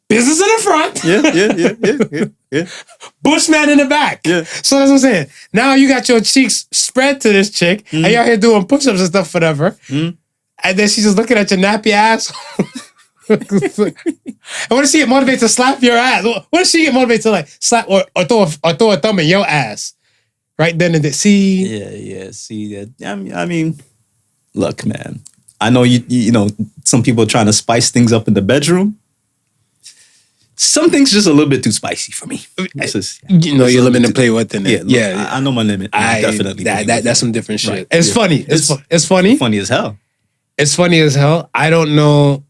Business in the front. Yeah. Bushman in the back. Yeah. So that's what I'm saying. Now you got your cheeks spread to this chick, and you're out here doing push-ups and stuff, whatever. And then she's just looking at your nappy ass. And what does she get motivated to slap your ass? What does she get motivated to like slap or throw a thumb in your ass? Right then and there. See? Yeah. See that? I mean, look, man. I know you know some people are trying to spice things up in the bedroom. Some things just a little bit too spicy for me. You know your limit to play with in it. Yeah. I know my limit. Definitely. That's some different shit. Right. It's funny. It's funny. Funny as hell. It's funny as hell. I don't know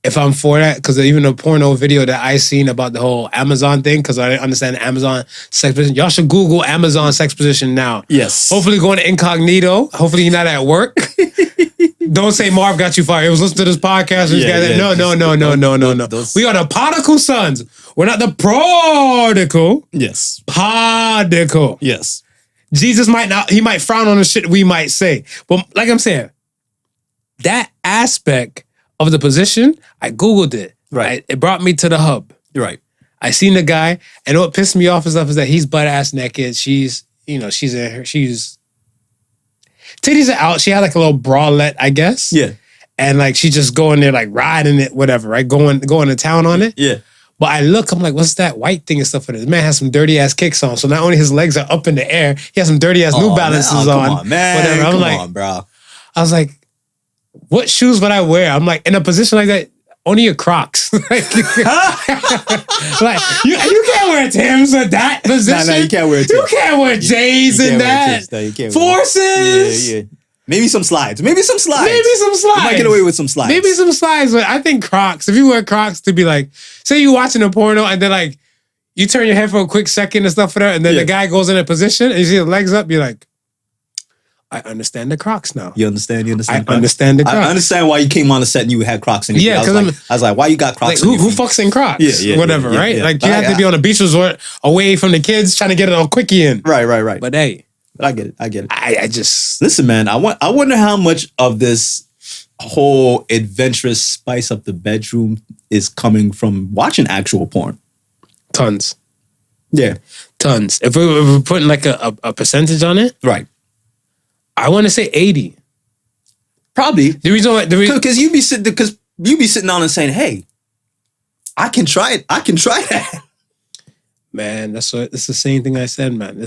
if I'm for that, because even a porno video that I seen about the whole Amazon thing, because I didn't understand Amazon sex position. Y'all should Google Amazon sex position now. Yes. Hopefully going to incognito. Hopefully you're not at work. Don't say Marv got you fired. It was listening to this podcast. No. We are the Podical sons. We're not the Prodigal. Yes. Podical. Yes. Jesus he might frown on the shit we might say. But like I'm saying, that aspect of the position, I Googled it. Right. It brought me to the hub. Right. I seen the guy, and what pissed me off and stuff is that he's butt ass naked. She's titties are out. She had like a little bralette, I guess. Yeah. And like she just going there like riding it, whatever, right? Going to town on it. Yeah. But I look, I'm like, what's that white thing and stuff for this? Man has some dirty ass kicks on. So not only his legs are up in the air, he has some dirty ass New Balances on. Come on, man. Whatever. Come on, bro. I was like, what shoes would I wear? I'm like, in a position like that, only your Crocs. Like you can't wear Timbs at that position. No, you can't wear Timbs. You can't wear J's in that. No, you can't. Forces. Yeah. Maybe some slides. You might get away with some slides. Maybe some slides, but I think Crocs. If you wear Crocs, to be like, say you watching a porno and then like you turn your head for a quick second and stuff for that, and then the guy goes in a position and you see the legs up, you're like, I understand the Crocs now. You understand? I understand the Crocs. I understand why you came on the set and you had Crocs in your feet. Yeah, because I was like, why you got Crocs like, in your feet? Who fucks in Crocs? Yeah, whatever, right? Yeah. Like you have to be on a beach resort away from the kids trying to get it on quickie in. Right. But hey. I get it. I just... Listen, man, I wonder how much of this whole adventurous spice up the bedroom is coming from watching actual porn. Tons. Yeah. Tons. If we're putting like a percentage on it. Right. I want to say 80. Probably. The reason because you be sitting down and saying, "Hey, I can try it. I can try that." Man, it's the same thing I said, man.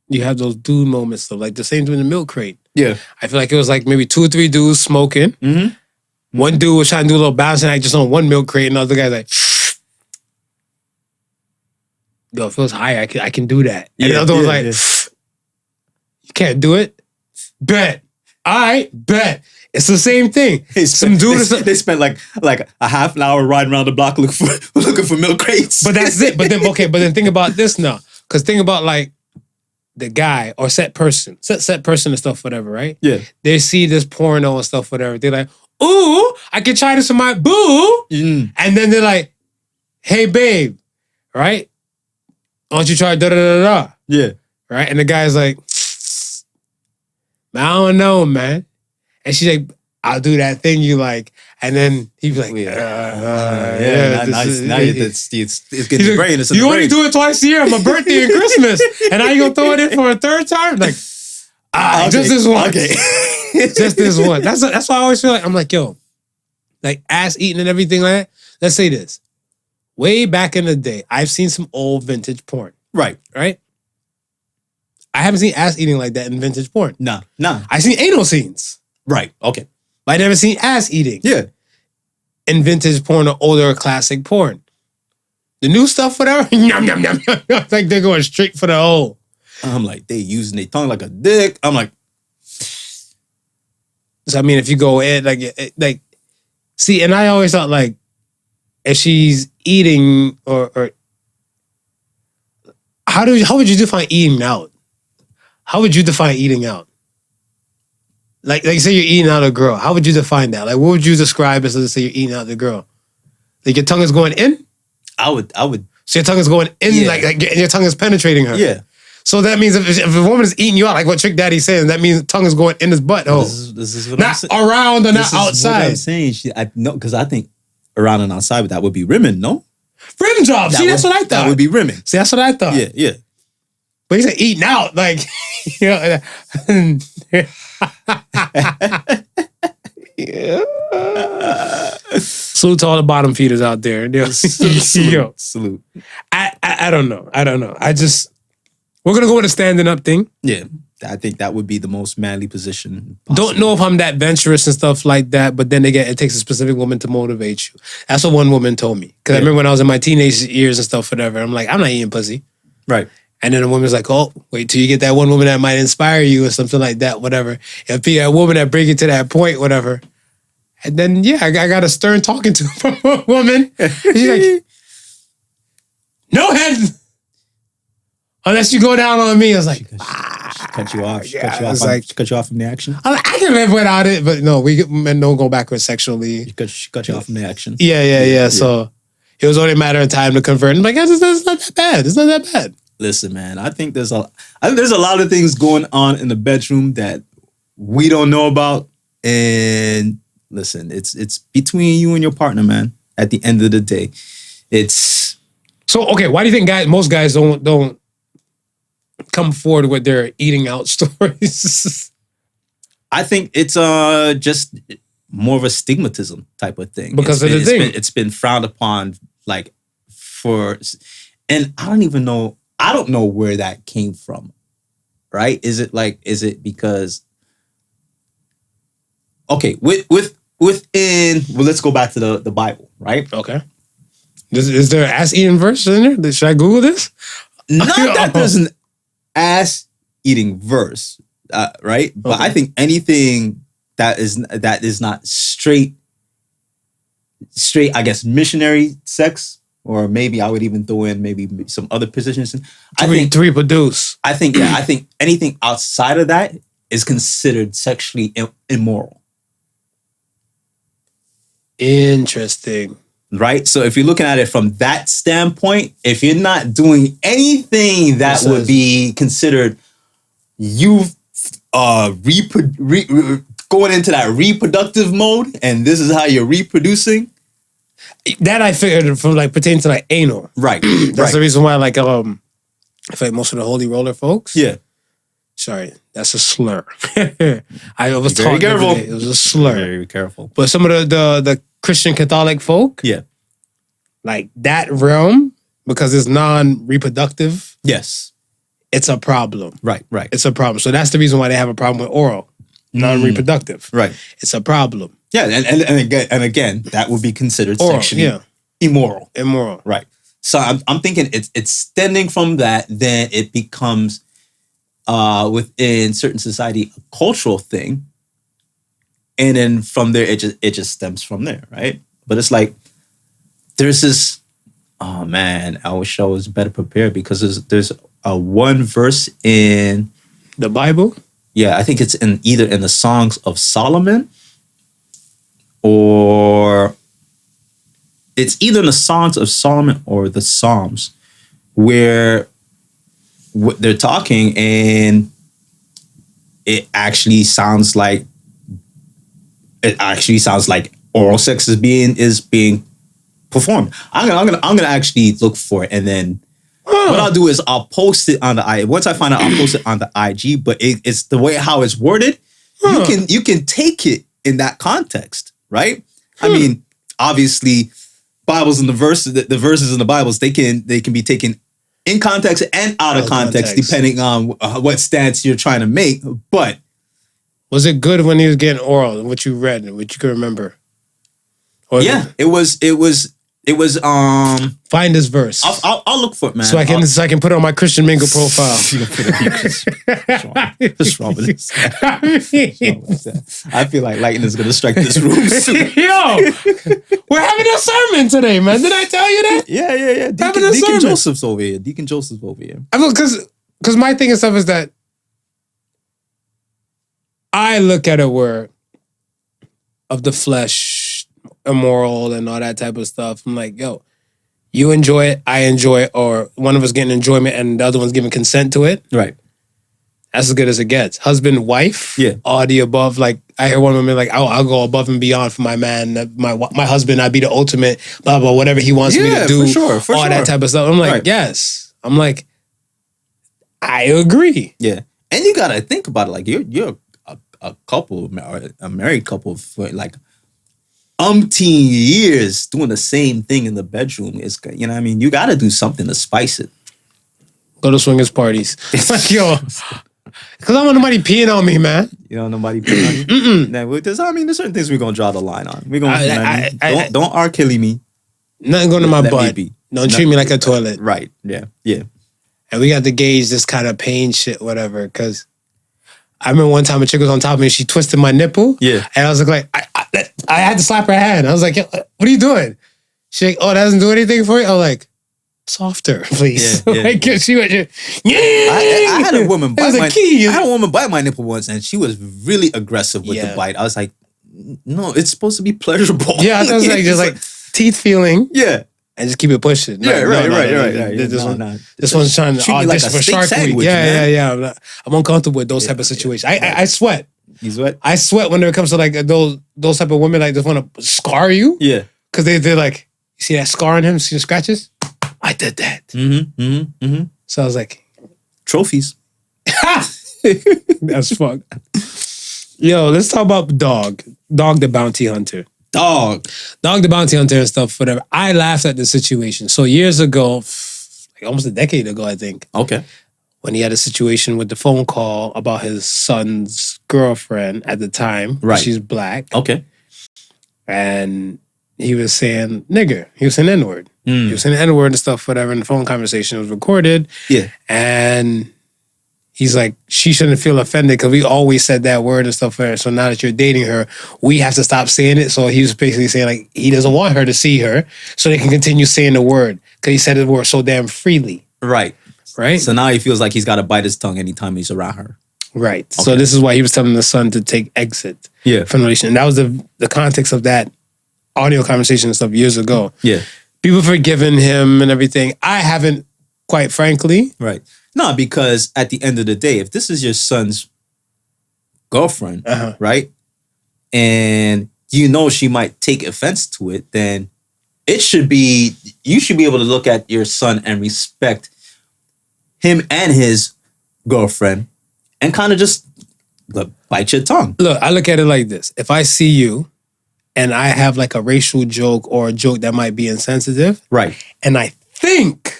You have those dude moments though, like the same thing in the milk crate. Yeah. I feel like it was like maybe 2 or 3 dudes smoking. Mm-hmm. One dude was trying to do a little balancing act just on one milk crate, and the other guy's like, yo, it feels higher. I can do that. And the other one's like, you can't do it? Bet. I bet. It's the same thing. They spent like a half an hour riding around the block looking for milk crates. But that's it. But then think about this now. Because think about like the guy or set person and stuff, whatever, right? Yeah. They see this porno and stuff, whatever. They're like, ooh, I can try this with my boo. And then they're like, hey, babe, right? Why don't you try da-da-da-da? Yeah. Right? And the guy's like, I don't know, man. And she's like, I'll do that thing you like. And then he'd be like, now it's getting the brain. You only do it twice a year on my birthday and Christmas. And now you gonna throw it in for a third time? Like, just this one. Okay. Just this one. That's why I always feel like, I'm like, yo, like ass eating and everything like that. Let's say this. Way back in the day, I've seen some old vintage porn. Right. Right? I haven't seen ass eating like that in vintage porn. Nah. I seen anal scenes. Right. Okay. But I never seen ass eating. Yeah. In vintage porn or older classic porn. The new stuff, whatever, yum, yum, yum, yum. It's like they're going straight for the hole. I'm like, they using their tongue like a dick. I'm like, so I mean, if you go in, like, see, and I always thought like, if she's eating or how would you define eating out? How would you define eating out? Like say you're eating out a girl. How would you define that? Like, what would you describe as, let's say you're eating out the girl? Like your tongue is going in? I would. So your tongue is going in, Yeah. like your tongue is penetrating her. Yeah. So that means if a woman is eating you out, like what Trick Daddy's saying, that means the tongue is going in his butthole. This is what not I'm saying. around or This not is what outside. I'm saying. No, because I think around and outside, that would be rimming, no? Rim job. See, that's what I thought. That would be rimming. See, that's what I thought. Yeah. But he said eating out, like, you know. Salute to all the bottom feeders out there. Yo. Salute. I don't know. We're gonna go with a standing up thing. Yeah. I think that would be the most manly position Don't possible. know if I'm that venturous and stuff like that, but then again, it takes a specific woman to motivate you. That's what one woman told me. Because I remember when I was in my teenage years and stuff, whatever, I'm like, I'm not eating pussy. Right. And then a woman's like, oh, wait till you get that one woman that might inspire you or something like that, whatever. If be a woman that bring you to that point, whatever. And then, yeah, I got a stern talking to from a woman. She's like, no head. Unless you go down on me. I was like, She cut you off. She yeah, cut you off. it's like- She cut you off from the action. I'm like, I can live without it. But no, men don't go backwards sexually. She cut you off from the action. Yeah. So it was only a matter of time to convert. I'm like, it's not that bad. It's not that bad. Listen, man, I think there's a lot of things going on in the bedroom that we don't know about. And listen, it's between you and your partner, man. At the end of the day, it's So okay, why do you think most guys don't come forward with their eating out stories? I think it's just more of a stigmatism type of thing. Because of the thing. It's been frowned upon, like and I don't know where that came from, right? Is it because, okay, within, let's go back to the Bible, right? Okay. Is there an ass eating verse in there? Should I Google this? Not that there's an ass eating verse, right? But Okay. I think anything that is not straight, I guess, missionary sex, or maybe I would even throw in maybe some other positions. To reproduce. I think anything outside of that is considered sexually immoral. Interesting. Right? So if you're looking at it from that standpoint, if you're not doing anything that would be considered you going into that reproductive mode, and this is how you're reproducing. That I figured from like pertaining to like anal. Right. That's the reason why I feel like most of the holy roller folks. Yeah. Sorry, that's a slur. I was Very taught careful. every day. It was a slur. Very careful. But some of the Christian Catholic folk, Yeah. like that realm, because it's non-reproductive, Yes. it's a problem. Right. It's a problem. So that's the reason why they have a problem with oral, non-reproductive. Right. It's a problem. Yeah, and again, that would be considered Oral, sexually yeah. immoral. Immoral. Right. So I'm thinking it's stemming from that, then it becomes within certain society a cultural thing. And then from there it just stems from there, right? But it's like there's this, oh man, I wish I was better prepared, because there's a one verse in The Bible? Yeah, I think it's either in the Songs of Solomon, or it's either in the Songs of Solomon or the Psalms, where they're talking and it actually sounds like oral sex is being performed. I'm gonna actually look for it, and then what I'll do is I'll post it on the IG. Once I find out, I'll post it on the IG. But it's the way how it's worded. You can take it in that context, right? I mean, obviously, Bibles and the verses in the Bibles, they can be taken in context and out of context, depending on what stance you're trying to make. But was it good when he was getting oral? What you read and what you could remember? Or it was. Find this verse. I'll look for it, man. So I can put it on my Christian Mingle profile. What's wrong with this? I feel like lightning is gonna strike this room soon. Yo, we're having a sermon today, man. Did I tell you that? Yeah. Deacon Joseph's over here. I mean, because my thing and stuff is that I look at it where of the flesh, immoral, and all that type of stuff. I'm like, yo, you enjoy it, I enjoy it, or one of us getting enjoyment and the other one's giving consent to it. Right. That's as good as it gets. Husband, wife, all the above. Like, I hear one woman like, I'll go above and beyond for my man, my husband. I'd be the ultimate, blah, blah, whatever he wants me to do. For sure. That type of stuff. I'm like, yes. I'm like, I agree. Yeah. And you got to think about it. Like, you're a couple, a married couple for like umpteen years doing the same thing in the bedroom. Is, you know what I mean? You got to do something to spice it. Go to swingers parties. It's like, yo, because I don't want nobody peeing on me, man. You don't want nobody peeing on you? Now, there's certain things we're going to draw the line on. We're going to, don't R. Kelly me. Nothing going to my butt. Don't treat me like a toilet. Right. Yeah. And we got to gauge this kind of pain shit, whatever, because I remember one time a chick was on top of me and she twisted my nipple. Yeah. And I was like, I had to slap her hand. I was like, what are you doing? She's like, oh, that doesn't do anything for you? I was like, softer, please. Like, she went, I had a woman bite my nipple once, and she was really aggressive with the bite. I was like, no, it's supposed to be pleasurable. Yeah, I thought it was like just like teeth feeling. Yeah. And just keep it pushing. Right. This one's trying to audition for Shark Week. Yeah. I'm uncomfortable with those type of situations. I sweat. You sweat? I sweat when it comes to like those type of women like just want to scar you. Yeah. Because they're like, you see that scar on him? See the scratches? I did that. So I was like, trophies. That's fucked. Yo, let's talk about Dog the Bounty Hunter. Dog the Bounty Hunter and stuff, whatever. I laughed at the situation. So years ago, like almost a decade ago, I think. Okay. When he had a situation with the phone call about his son's girlfriend at the time. Right. She's black. Okay. And he was saying nigger. He was saying N-word. He was saying N-word and stuff, whatever. And the phone conversation was recorded. Yeah. And he's like, she shouldn't feel offended because we always said that word and stuff for her. So now that you're dating her, we have to stop saying it. So he was basically saying like he doesn't want her to see her so they can continue saying the word because he said the word so damn freely. Right. So now he feels like he's got to bite his tongue anytime he's around her. Right. Okay. So this is why he was telling the son to take exit from the relation. And that was the context of that audio conversation and stuff years ago. Yeah. People forgiving him and everything. I haven't, quite frankly. Right. No, because at the end of the day, if this is your son's girlfriend, right, and you know she might take offense to it, then you should be able to look at your son and respect him and his girlfriend and kind of just bite your tongue. Look, I look at it like this. If I see you and I have like a racial joke or a joke that might be insensitive, right, and I think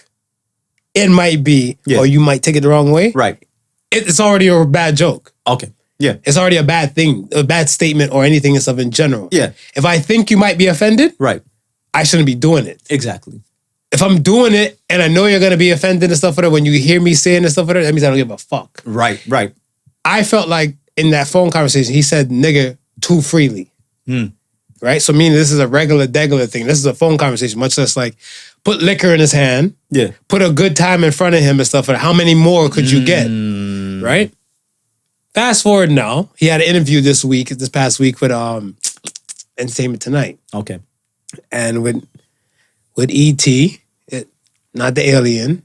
it might be, or you might take it the wrong way, right, it's already a bad joke. Okay. Yeah. It's already a bad thing, a bad statement or anything and stuff in general. Yeah. If I think you might be offended, right, I shouldn't be doing it. Exactly. If I'm doing it and I know you're going to be offended and stuff for that, when you hear me saying and stuff for that, that means I don't give a fuck. Right. I felt like in that phone conversation, he said nigga too freely. Right? So meaning this is a degular thing. This is a phone conversation, much less like put liquor in his hand. Yeah. Put a good time in front of him and stuff for that. How many more could you get? Right? Fast forward now. He had an interview this past week with Entertainment Tonight. Okay. And with E.T., not the alien.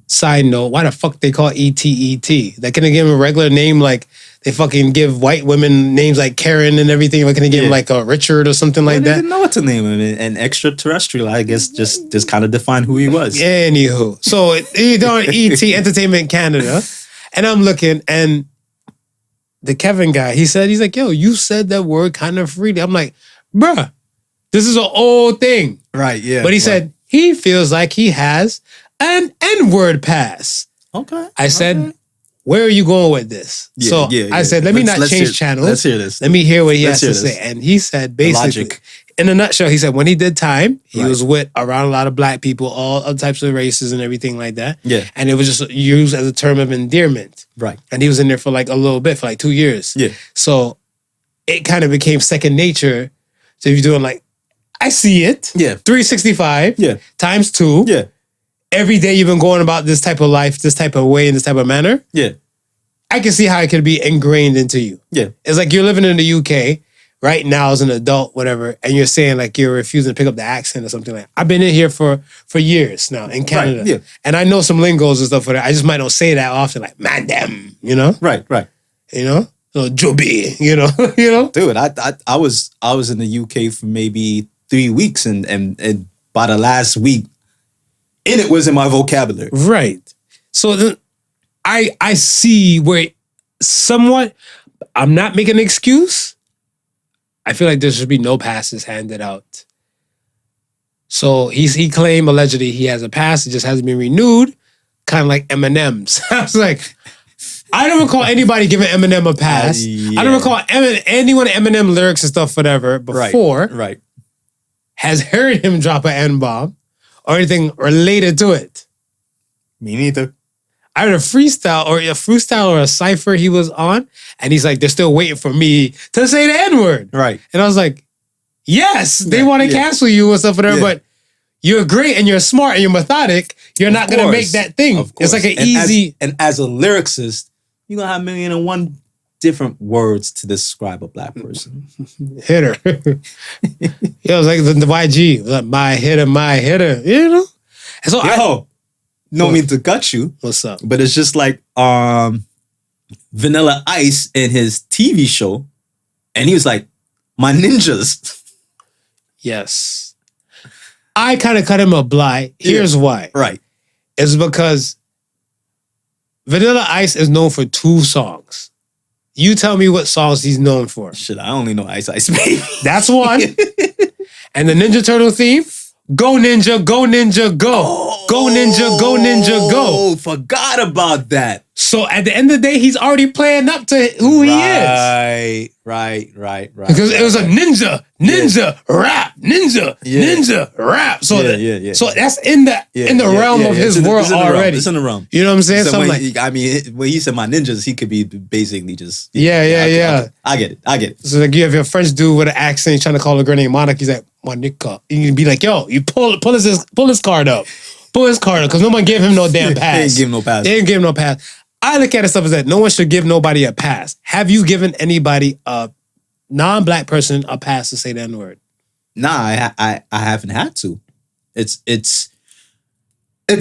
Side note, why the fuck they call E.T. They couldn't give him a regular name like they fucking give white women names like Karen and everything. Why couldn't they give him like a Richard or something like that? I didn't know what to name him. An extraterrestrial, I guess, just kind of defined who he was. Anywho. So he's on E.T. Entertainment Canada. And I'm looking and the Kevin guy, he's like, yo, you said that word kind of freely. I'm like, bruh, this is an old thing. Right, yeah. But he said he feels like he has an N-word pass. Okay. I said, where are you going with this? I said, let me not change channels. Let's hear this. Let me hear what he has to say. And he said, basically, in a nutshell, he said when he did time, he was with around a lot of black people, all types of races and everything like that. Yeah. And it was just used as a term of endearment. Right. And he was in there for like a little bit, for like 2 years. Yeah. So it kind of became second nature. So if you're doing like, I see it. Yeah. 365. Yeah. Times 2. Yeah. Every day you've been going about this type of life, this type of way, in this type of manner. Yeah. I can see how it could be ingrained into you. Yeah. It's like you're living in the UK right now as an adult, whatever, and you're saying like you're refusing to pick up the accent or something like that. I've been in here for years now in Canada. Right, yeah. And I know some lingos and stuff for that. I just might not say that often, like, man, damn, you know? Right. You know? So, Joby, you know? You know? Dude, I was in the UK for maybe 3 weeks and by the last week, it was in my vocabulary. Right. So then I see where somewhat, I'm not making an excuse. I feel like there should be no passes handed out. So he claimed allegedly he has a pass. It just hasn't been renewed, kind of like Eminem's. I was like, I don't recall anybody giving Eminem a pass. Yeah. I don't recall anyone Eminem lyrics and stuff, whatever, before Right. has heard him drop an N-bomb or anything related to it. Me neither. I heard a freestyle or a cipher he was on, and he's like, they're still waiting for me to say the N-word. Right. And I was like, yes, they want to cancel you and stuff, whatever, but you're great and you're smart and you're methodic. You're not going to make that thing. It's like an easy... And as a lyricist, you're going to have 1,000,001 different words to describe a black person. Hitter. It was like the YG, like, my hitter, you know? And so no mean to cut you. What's up? But it's just like Vanilla Ice in his TV show. And he was like, my ninjas. Yes. I kind of cut him a blight. Here's why. Right. It's because Vanilla Ice is known for 2 songs. You tell me what songs he's known for. Shit, I only know Ice Ice Baby. That's one. And the Ninja Turtle theme, go Ninja, go Ninja, go. Go Ninja, go Ninja, go. Oh, forgot about that. So at the end of the day, he's already playing up to who he is. Right. Because it was a ninja rap, ninja rap. So so that's in the realm of his world already. It's in the realm. You know what I'm saying? So when he said my ninjas, he could be basically just yeah. I get it. So like you have your French dude with an accent trying to call a girl named Monica. He's like, Monica. You can be like, yo, you pull his card up. Pull his card up because no one gave him no damn pass. They didn't give him no pass. I look at it stuff as that no one should give nobody a pass. Have you given anybody, a non-black person, a pass to say the N-word? Nah, I haven't had to. It's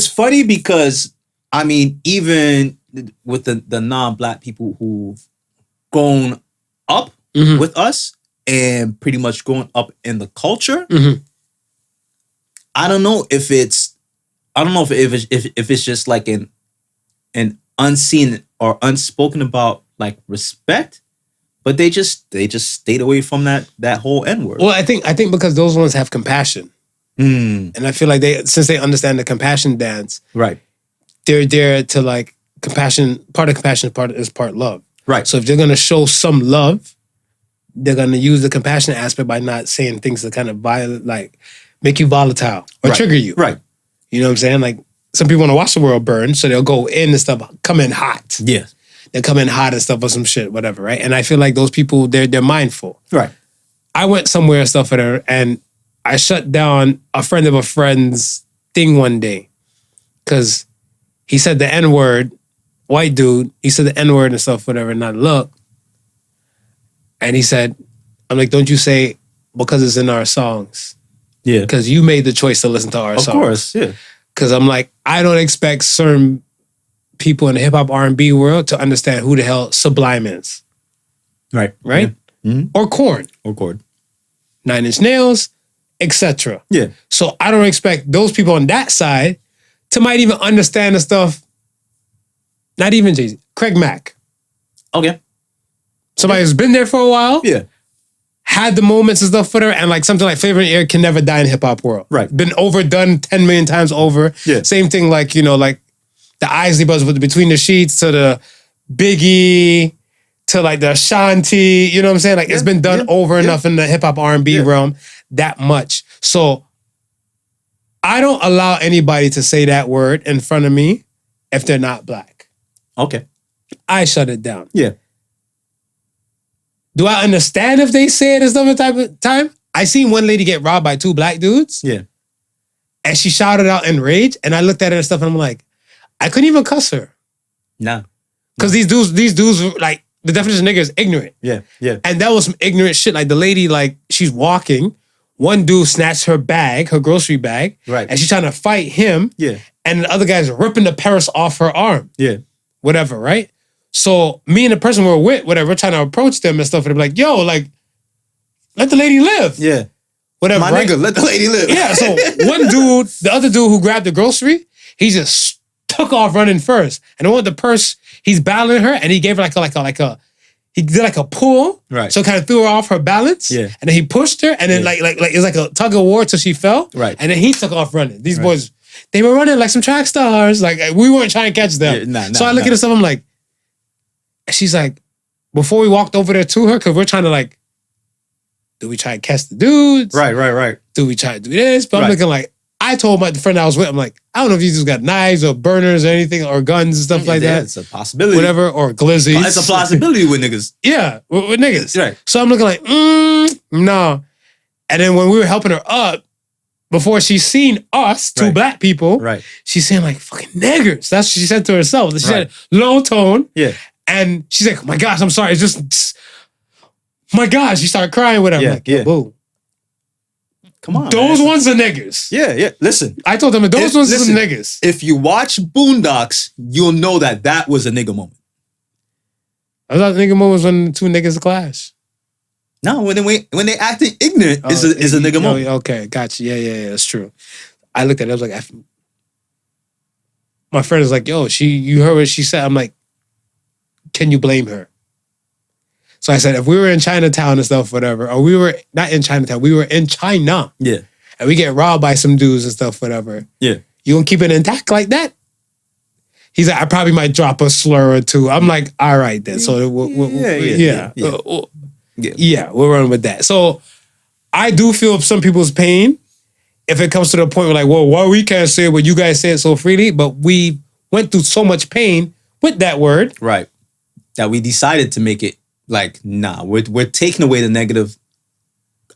funny because I mean, even with the non-black people who've grown up with us and pretty much grown up in the culture, I don't know if it's just like an unseen or unspoken about like respect, but they just stayed away from that whole N-word. Well, I think because those ones have compassion, and I feel like since they understand the compassion dance, right? They're there to like compassion. Part of compassion is part love, right? So if they're gonna show some love, they're gonna use the compassion aspect by not saying things that kind of violent, like make you volatile or trigger you, right? You know what I'm saying? Like some people want to watch the world burn, so they'll go in and stuff, come in hot. Yeah. They come in hot and stuff or some shit, whatever, right? And I feel like those people, they're mindful. Right. I went somewhere and stuff with her, and I shut down a friend of a friend's thing one day because he said the N-word, white dude, he said the N-word and stuff, whatever, and I look, and he said, I'm like, don't you say because it's in our songs. Yeah. Because you made the choice to listen to our songs. Of course, yeah. Because I'm like, I don't expect certain people in the hip hop R&B world to understand who the hell Sublime is. Right. Right? Yeah. Mm-hmm. Or Korn. 9 Inch Nails, etc. Yeah. So I don't expect those people on that side to might even understand the stuff. Not even Jay-Z. Craig Mack. Okay. Somebody who's been there for a while. Yeah. had the moments and stuff for her, and like something like Flavor in the Air can never die in hip hop world. Right. Been overdone 10 million times over. Yeah. Same thing like, like the Isley Brothers with the Between the Sheets to the Biggie to like the Ashanti, you know what I'm saying? Like it's been done over enough in the hip hop R&B realm that much. So I don't allow anybody to say that word in front of me if they're not black. Okay. I shut it down. Yeah. Do I understand if they say it at some type of time? I seen one lady get robbed by 2 black dudes. Yeah. And she shouted out in rage. And I looked at her and stuff and I'm like, I couldn't even cuss her. Nah. Because these dudes were like, the definition of nigga is ignorant. Yeah. Yeah. And that was some ignorant shit. Like the lady, like she's walking. One dude snatched her bag, her grocery bag. Right. And she's trying to fight him. Yeah. And the other guy's ripping the purse off her arm. Yeah. Whatever, right? So me and the person we're with, whatever, we're trying to approach them and stuff. And they're like, yo, like, let the lady live. Yeah. Whatever, My right? nigga, let the lady live. Yeah, so one dude, the other dude who grabbed the grocery, he just took off running first. And the one with the purse, he's battling her and he gave her he did like a pull. Right. So it kind of threw her off her balance. Yeah. And then he pushed her and then like it was like a tug of war till she fell. Right. And then he took off running. These boys, they were running like some track stars. Like we weren't trying to catch them. Yeah, so I look at this and I'm like, she's like, before we walked over there to her, because we're trying to like, do we try to catch the dudes? Right. Do we try to do this? But I'm Right. looking like, I told my friend I was with, I'm like, I don't know if these dudes got knives or burners or anything or guns and stuff like that. It's a possibility. Whatever, or glizzies. It's a possibility with niggas. Yeah, with niggas. Right. So I'm looking like, no. And then when we were helping her up, before she's seen us, 2 black people, Right. she's saying like, fucking niggers. That's what she said to herself. She said Right. low tone. Yeah. And she's like, oh my gosh, I'm sorry. It's just, my gosh. She started crying with her. I'm like, Yeah. boo. Come on. Those man. ones are niggas. Yeah. Listen. I told them, those ones are some listen, niggas. If you watch Boondocks, you'll know that was a nigga moment. I thought nigga moment was when the 2 niggas clash. No, when they acting ignorant is a nigga moment. Okay, gotcha. Yeah, that's true. I looked at it, I was like, my friend is like, yo, you heard what she said. I'm like, can you blame her? So I said, if we were in Chinatown and stuff, whatever, or we were not in Chinatown, we were in China. Yeah. And we get robbed by some dudes and stuff, whatever. Yeah. You gonna keep it intact like that? He's like, I probably might drop a slur or 2. I'm like, all right then. So we're running with that. So I do feel some people's pain if it comes to the point where like, well, why we can't say it, but you guys say it so freely? But we went through so much pain with that word. Right. That we decided to make it like, nah, we're taking away the negative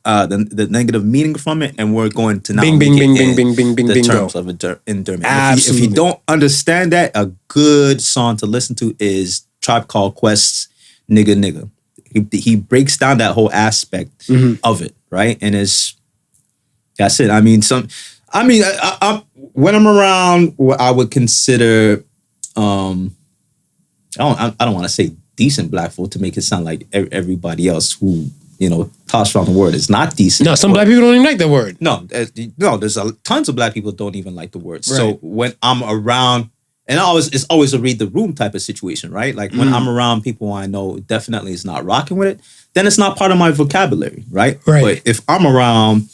the negative meaning from it, and we're going to now Bing, make bing, it bing, in bing, bing, bing, the bingo. terms of endearment. If Absolutely. you don't understand that, a good song to listen to is Tribe Called Quest's Nigga Nigga. He breaks down that whole aspect of it, right? And that's it. I mean, I when I'm around what I would consider, I don't want to say decent black folk to make it sound like everybody else who, toss around the word is not decent. No, some black people don't even like the word. No, there's tons of black people don't even like the word. Right. So when I'm around, and it's always a read the room type of situation, right? Like when I'm around people I know definitely is not rocking with it, then it's not part of my vocabulary, right? Right. But if I'm around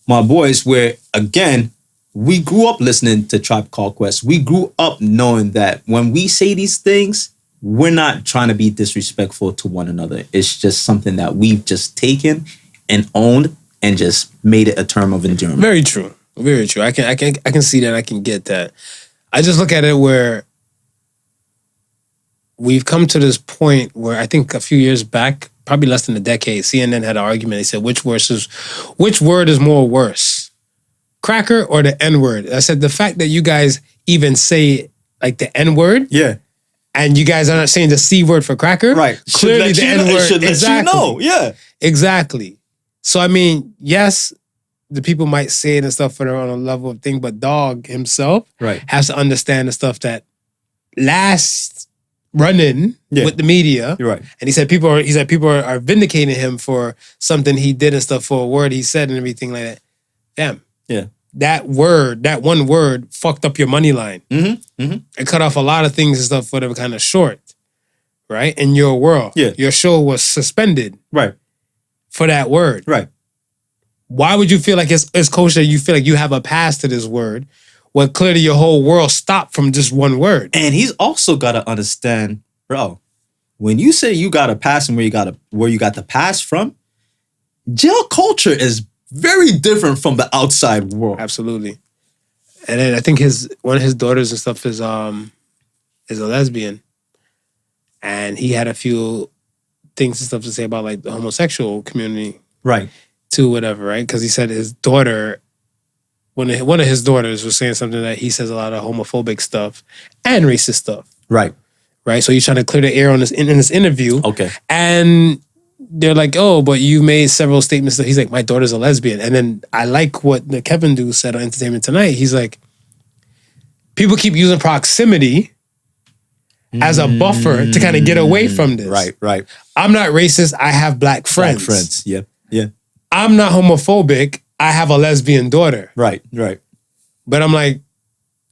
my boys where, again, we grew up listening to Tribe Called Quest. We grew up knowing that when we say these things, we're not trying to be disrespectful to one another. It's just something that we've just taken and owned and just made it a term of endearment. Very true. Very true. I can see that. I can get that. I just look at it where we've come to this point where I think a few years back, probably less than a decade, CNN had an argument. They said, which word is more worse? Cracker or the N-word? I said, the fact that you guys even say like the N-word. Yeah. And you guys are not saying the C word for cracker. Right. Clearly the N-word. Should let Exactly. you know. Yeah. Exactly. So, I mean, yes, the people might say it and stuff for their own level of thing, but Dog himself has to understand the stuff that last running with the media. You're right. And he said people are vindicating him for something he did and stuff, for a word he said and everything like that. Damn. Yeah. That one word fucked up your money line. It cut off a lot of things and stuff that were kind of short, right? In your world. Yeah. Your show was suspended. Right. for that word. Right. Why would you feel like it's kosher? You feel like you have a pass to this word when clearly your whole world stopped from just one word. And he's also got to understand, bro, when you say you got a pass and where you got the pass from, jail culture is very different from the outside world. Absolutely. And then I think one of his daughters and stuff is a lesbian. And he had a few things and stuff to say about like the homosexual community. Right. To whatever, right? Because he said his daughter, one of his daughters was saying something that he says a lot of homophobic stuff and racist stuff. Right. Right. So he's trying to clear the air on this in this interview. Okay. And they're like, oh, but you made several statements that he's like, my daughter's a lesbian. And then I like what the Kevin dude said on Entertainment Tonight. He's like, people keep using proximity as a buffer to kind of get away from this. Right. I'm not racist. I have black friends. Black friends. Yeah. I'm not homophobic. I have a lesbian daughter. Right. But I'm like,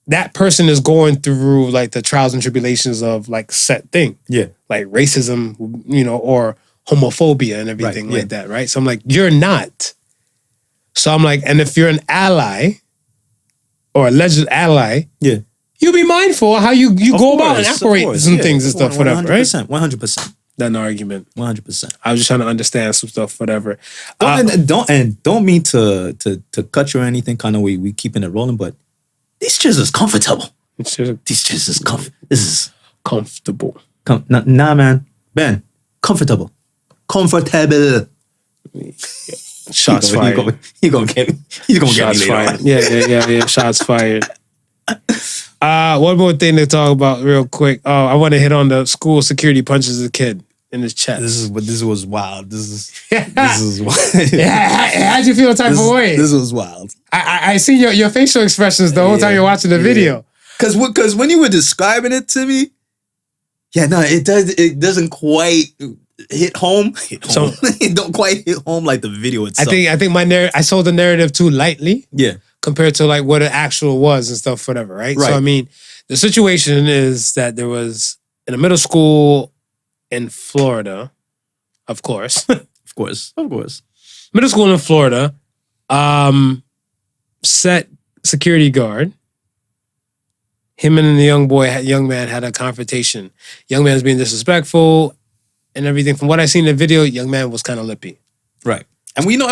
that person is going through like the trials and tribulations of like set thing. Yeah. Like racism, or homophobia and everything like that, right? So I'm like, you're not. So I'm like, and if you're an ally or alleged ally, yeah, you be mindful how you go about and operate some things and stuff, whatever, right? 100%. Not an argument. 100%. I was just trying to understand some stuff, whatever. Don't mean to cut you or anything. Kind of we keeping it rolling, but these chairs is comfortable. These chairs is comfortable. This is comfortable. Nah, man, Ben, comfortable. Shots fired. He's gonna get me later fired. on. Yeah. Shots fired. One more thing to talk about real quick. I want to hit on the school security punches a kid in his chest. This was wild. This is wild. How'd you feel type of way? This was wild. I see your facial expressions the whole time you're watching the video. Because when you were describing it to me, it doesn't quite hit home. So it don't quite hit home like the video itself. I think I sold the narrative too lightly. Yeah. Compared to like what it actual was and stuff, whatever, right? So I mean, the situation is that there was in a middle school in Florida, of course. Of course. Middle school in Florida, set security guard. Him and the young man had a confrontation. Young man's being disrespectful and everything. From what I seen in the video, young man was kind of lippy. Right. And we know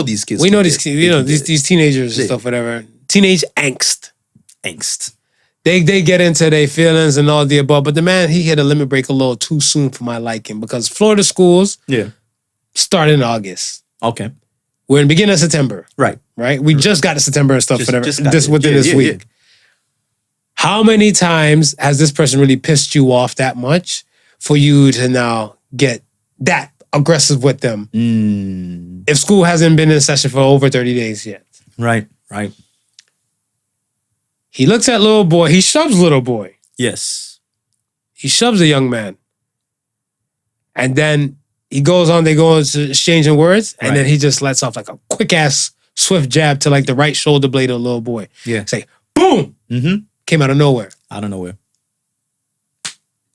these kids. We know these kids. These teenagers and stuff, whatever. Teenage angst. They get into their feelings and all the above. But the man, he hit a limit break a little too soon for my liking because Florida schools start in August. Okay. We're in the beginning of September. Right. We just got to September and stuff, whatever. Within this week. Yeah. How many times has this person really pissed you off that much for you to now get that aggressive with them if school hasn't been in session for over 30 days yet? Right. He looks at little boy. He shoves little boy. Yes. He shoves a young man. And then he goes on, they go into exchanging words, and then he just lets off like a quick-ass, swift jab to like the right shoulder blade of the little boy. Yeah. Say, boom! Mm-hmm. Came out of nowhere.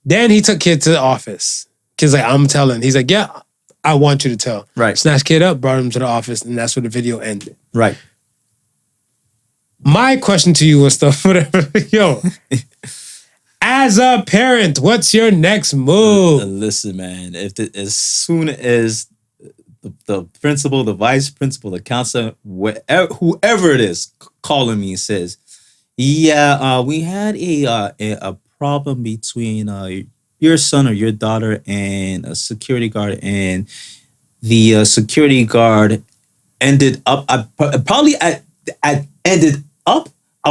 Then he took kid to the office. Kid's like, I'm telling. He's like, yeah, I want you to tell. Right. Snatched kid up, brought him to the office, and that's where the video ended. Right. My question to you was stuff, whatever. Yo, as a parent, what's your next move? Listen, man, as soon as the principal, the vice principal, the counselor, whoever it is, calling me and says, yeah, we had a problem between your son or your daughter and a security guard, and the security guard ended up, I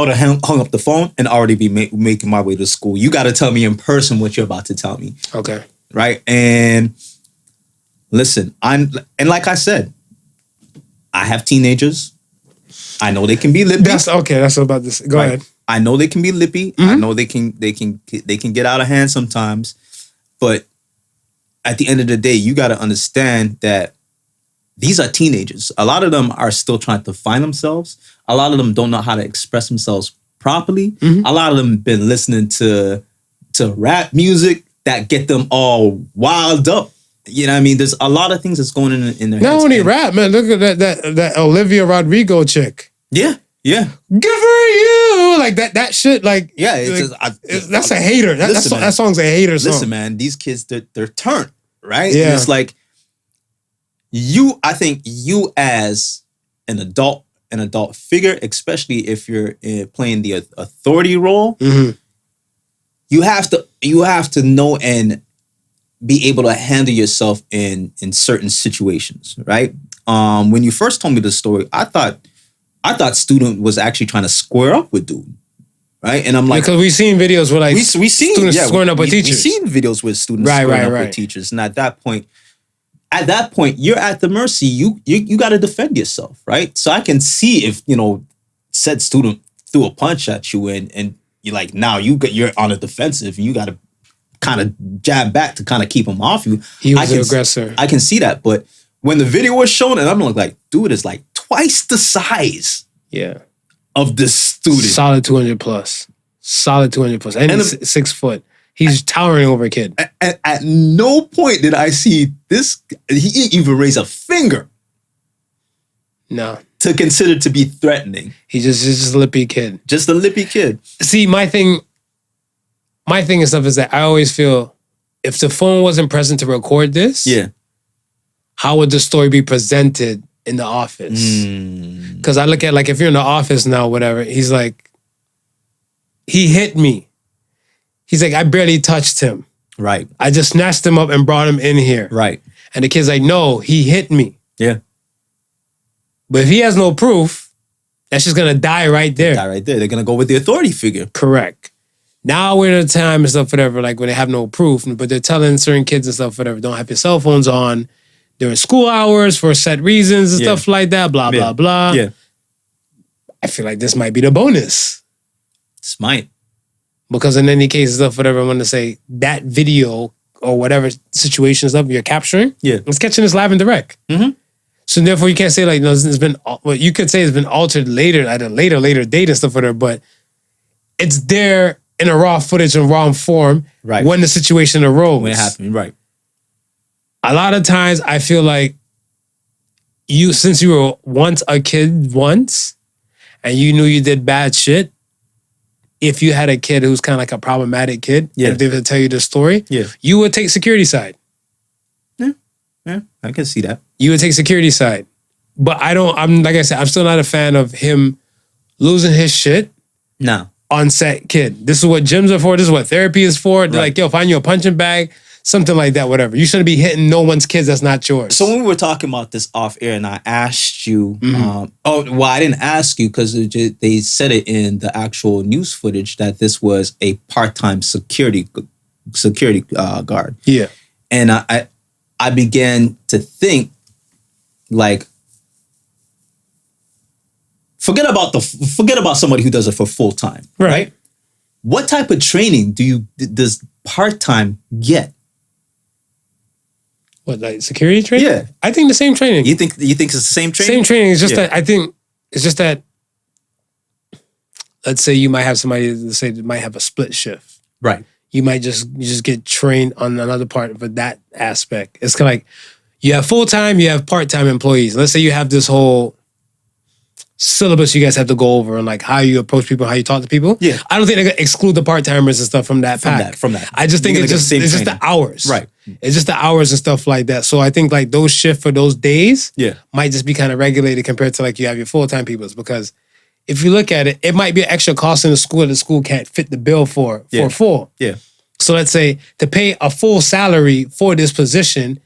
would have hung up the phone and already be making my way to school. You got to tell me in person what you're about to tell me. Okay. Right? And listen, like I said, I have teenagers. I know they can be lippy. That's about this. Go ahead. I know they can be lippy. Mm-hmm. I know they can get out of hand sometimes. But at the end of the day, you got to understand that these are teenagers. A lot of them are still trying to find themselves. A lot of them don't know how to express themselves properly. Mm-hmm. A lot of them been listening to rap music that get them all wild up. You know what I mean? There's a lot of things that's going in their heads. Not only rap, man. Look at that Olivia Rodrigo chick. Yeah. Good for you. Like that shit. Like that's a hater. That song's a hater song. Listen, man. These kids, they're turned, right? Yeah. And it's like I think you as an adult figure, especially if you're playing the authority role, you have to know and be able to handle yourself in certain situations, right? When you first told me the story, I thought student was actually trying to square up with dude, right? And I'm like, because we've seen videos where like we seen students squaring up with teachers. We've seen videos with students squaring up with teachers, and at that point, you're at the mercy. You got to defend yourself, right? So I can see if said student threw a punch at you, and you're like, now you're on a defensive, and you got to kind of jab back to kind of keep him off you. He was an aggressor. I can see that, but when the video was shown, and I'm like, dude is like twice the size. Yeah. Of this student. Solid 200 plus. And he's 6 foot. He's towering over a kid. At no point did I see this. He even raise a finger. No. To consider to be threatening. He's just a lippy kid. Just a lippy kid. See, my thing and stuff is that I always feel if the phone wasn't present to record this, how would the story be presented in the office? Because I look at, like, if you're in the office now, whatever, he's like, he hit me. He's like, I barely touched him. Right. I just snatched him up and brought him in here. Right. And the kid's like, no, he hit me. Yeah. But if he has no proof, that's just going to die right there. They're going to go with the authority figure. Correct. Now we're in a time and stuff, whatever, like when they have no proof, but they're telling certain kids and stuff, whatever, don't have your cell phones on during school hours for set reasons and stuff like that, blah, blah, blah. Yeah. I feel like this might be the bonus. This might. Because in any case, stuff, whatever, I want to say, that video or whatever situation stuff you're capturing, it's catching this live and direct. Mm-hmm. So therefore you can't say like, no, it's been, well, you could say it's been altered later at a later date and stuff, whatever, but it's there in a raw footage and raw form when the situation arose. When it happened, right. A lot of times I feel like since you were once a kid once and you knew you did bad shit, if you had a kid who's kind of like a problematic kid, if they would tell you the story, you would take security side. Yeah, I can see that. You would take security side. But I'm like I said, I'm still not a fan of him losing his shit. No. On set kid. This is what gyms are for. This is what therapy is for. They're like, yo, find you a punching bag, something like that, whatever. You shouldn't be hitting no one's kids that's not yours. So when we were talking about this off air and I asked you, I didn't ask you because they said it in the actual news footage that this was a part-time security guard. Yeah. And I began to think like, Forget about somebody who does it for full time, right? What type of training does part-time get? What, like security training? Yeah, I think the same training. You think it's the same training? Same training. It's just that I think it's just that. Let's say you might have somebody that might have a split shift, right? You might just get trained on another part for that aspect. It's kind of like you have full-time, you have part-time employees. Let's say you have this whole syllabus you guys have to go over and like how you approach people, how you talk to people. Yeah. I don't think they're gonna exclude the part-timers and stuff from that pack. From that. I just think it's just the hours. Right. It's just the hours and stuff like that. So I think like those shifts for those days might just be kind of regulated compared to like you have your full-time peoples, because if you look at it, it might be an extra cost in the school that the school can't fit the bill for full. Yeah. So let's say to pay a full salary for this position,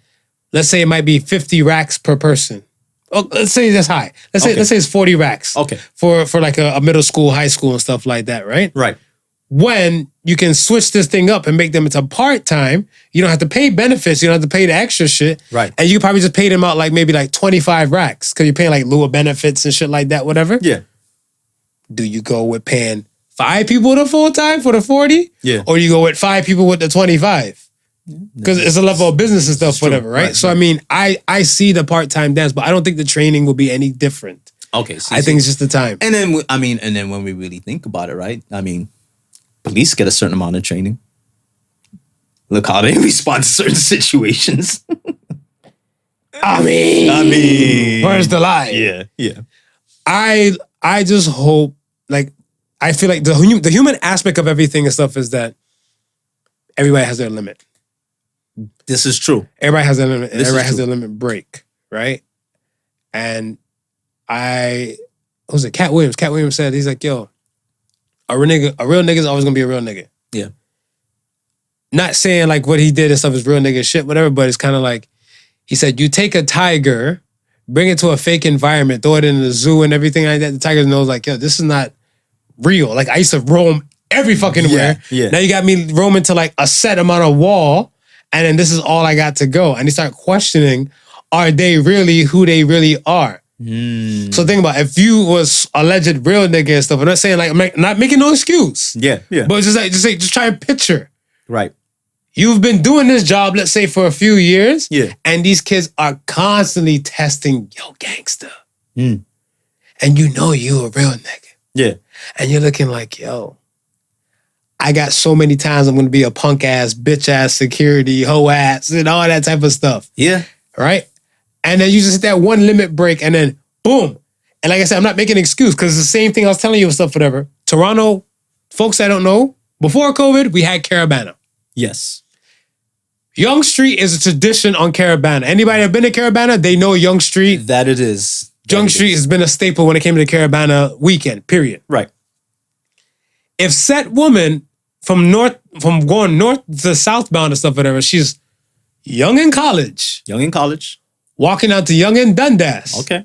let's say it might be 50 racks per person. Oh, let's say that's high. Let's say it's 40 racks. Okay. For like a middle school, high school and stuff like that, right? Right. When you can switch this thing up and make them into part-time, you don't have to pay benefits, you don't have to pay the extra shit. Right. And you probably just pay them out like maybe like 25 racks because you're paying like lower benefits and shit like that, whatever. Yeah. Do you go with paying 5 people the full-time for the 40? Yeah. Or you go with 5 people with the 25? Because it's a level of business and stuff, whatever, right? So, I mean, I see the part-time dance, but I don't think the training will be any different. Okay. I think it's just the time. And then, when we really think about it, right? I mean, police get a certain amount of training. Look how they respond to certain situations. I mean, where's the lie? Yeah. I just hope, like, I feel like the human aspect of everything and stuff is that everybody has their limit. This is true. Everybody has their limit. Everybody has their limit break, right? And what was it? Cat Williams. Cat Williams said, he's like, yo, a real nigga is always gonna be a real nigga. Yeah. Not saying like what he did and stuff is real nigga shit, whatever, but it's kind of like, he said, you take a tiger, bring it to a fake environment, throw it in the zoo and everything like that. The tiger knows like, yo, this is not real. Like I used to roam every fucking where. Yeah. Now you got me roaming to like a set amount of wall, and then this is all I got to go. And he started questioning, are they really who they really are? So think about if you was alleged real nigga and stuff. I'm not saying like I'm not making no excuse. Yeah. But just try and picture. Right. You've been doing this job, let's say, for a few years. Yeah. And these kids are constantly testing, yo, gangster. Mm. And you know you a real nigga. Yeah. And you're looking like, yo, I got so many times I'm going to be a punk ass, bitch ass security, hoe ass, and all that type of stuff. Yeah. Right? And then you just hit that one limit break and then boom. And like I said, I'm not making an excuse because it's the same thing I was telling you and stuff, whatever. Toronto, folks I don't know, before COVID, we had Carabana. Yes. Yonge Street is a tradition on Carabana. Anybody that been to Carabana, they know Yonge Street. That it is. Yonge Street has been a staple when it came to the Carabana weekend, period. Right. If said woman from going north to southbound and stuff, whatever, she's young in college, walking out to Young and Dundas. Okay.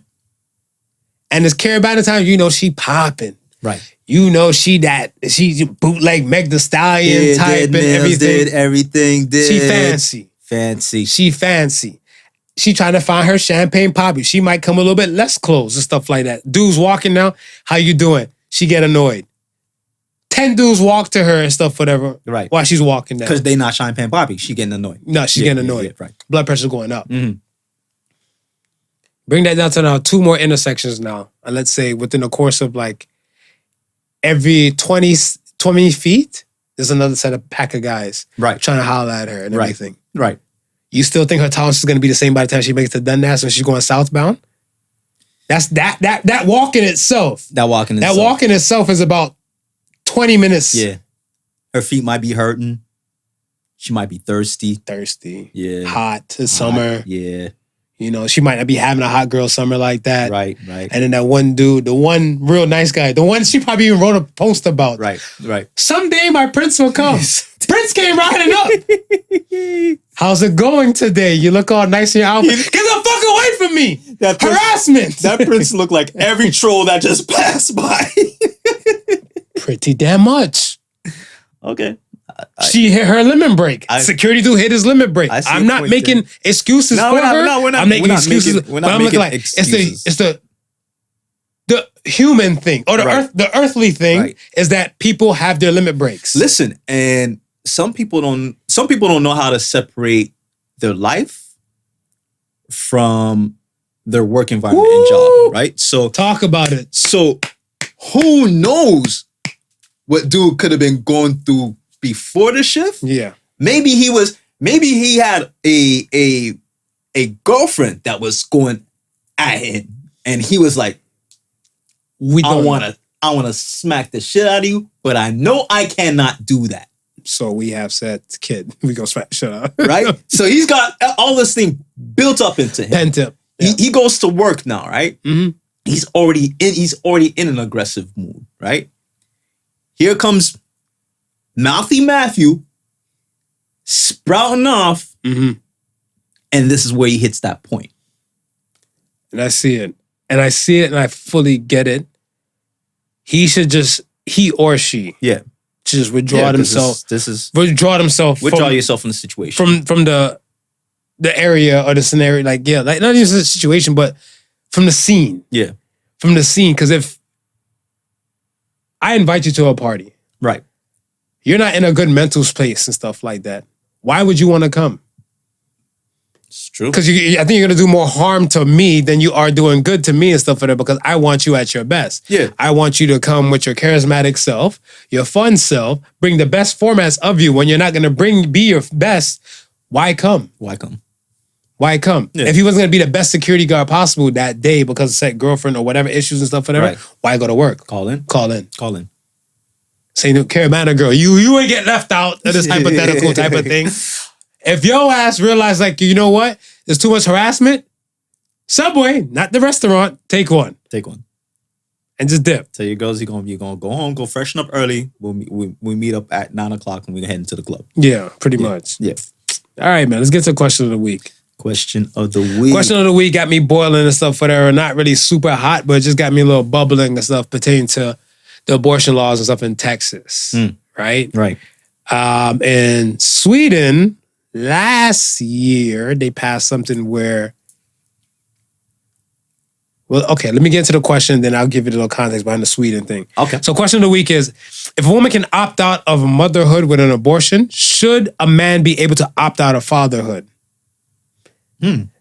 And it's Carabana time, you know she popping. Right. You know she bootleg Meg Thee Stallion type and everything. She fancy. She fancy. She trying to find her champagne poppy. She might come a little bit less clothes and stuff like that. Dudes walking now, how you doing? She get annoyed. 10 dudes walk to her and stuff, whatever. Right. While she's walking down. Because they not champagne poppy. She getting annoyed. No, she's getting annoyed. Yeah, right. Blood pressure going up. Mm-hmm. Bring that down to now 2 more intersections now. And let's say within the course of like every 20 feet, there's another set of pack of guys right trying to holler at her and everything. Right. You still think her tolerance is going to be the same by the time she makes it to Dundas when she's going southbound? That's that walk in itself. That walk in itself is about 20 minutes. Yeah. Her feet might be hurting. She might be thirsty. Yeah. Hot. It's summer. Yeah. You know, she might not be having a hot girl summer like that. Right. And then that one dude, the one real nice guy, the one she probably even wrote a post about. Right. Someday my prince will come. Prince came riding up. How's it going today? You look all nice in your outfit. Get the fuck away from me. Harassment. That prince looked like every troll that just passed by. Pretty damn much. Okay. She hit her limit break. Security dude hit his limit break. I'm not making excuses for her. I'm making excuses. But I'm looking like it's the human thing or the earthly thing is that people have their limit breaks. Listen, and some people don't know how to separate their life from their work environment and job, right? So talk about it. So who knows what dude could have been going through before the shift? Yeah. Maybe he had a girlfriend that was going at him and he was like, I wanna smack the shit out of you, but I know I cannot do that. So we have said, kid, we gonna smack the shit out. Right? So he's got all this thing built up into him. Pent up. Yeah. He goes to work now, right? Mm-hmm. He's already in an aggressive mood, right? Here comes Mouthy Matthew sprouting off, and this is where he hits that point. And I see it. And I fully get it. He or she should just withdraw themselves. Withdraw yourself from the situation. From the area or the scenario. Like not just the situation, but from the scene. Yeah. From the scene. Because if I invite you to a party. Right. You're not in a good mental space and stuff like that. Why would you want to come? It's true. Because I think you're going to do more harm to me than you are doing good to me and stuff like that, because I want you at your best. Yeah. I want you to come with your charismatic self, your fun self, bring the best formats of you. When you're not going to be your best, why come? Why come? Why come? Yeah. If he wasn't going to be the best security guard possible that day because of said girlfriend or whatever issues and stuff, whatever, Right. why go to work? Call in. Say, no, Carolina girl, you ain't get left out of this hypothetical type of thing. If your ass realize, like, you know what? There's too much harassment. Subway, not the restaurant. Take one. And just dip. Tell your girls you're gonna go home, go freshen up early. We meet up at 9:00 and we head into the club. Yeah, pretty much. Yeah. All right, man. Let's get to the question of the week. Question of the week. Question of the week got me boiling and stuff, whatever. Not really super hot, but it just got me a little bubbling and stuff pertaining to the abortion laws and stuff in Texas. Right? Right. In Sweden, last year, they passed something where... Well, okay, let me get into the question, then I'll give you a little context behind the Sweden thing. Okay. So question of the week is, if a woman can opt out of motherhood with an abortion, should a man be able to opt out of fatherhood?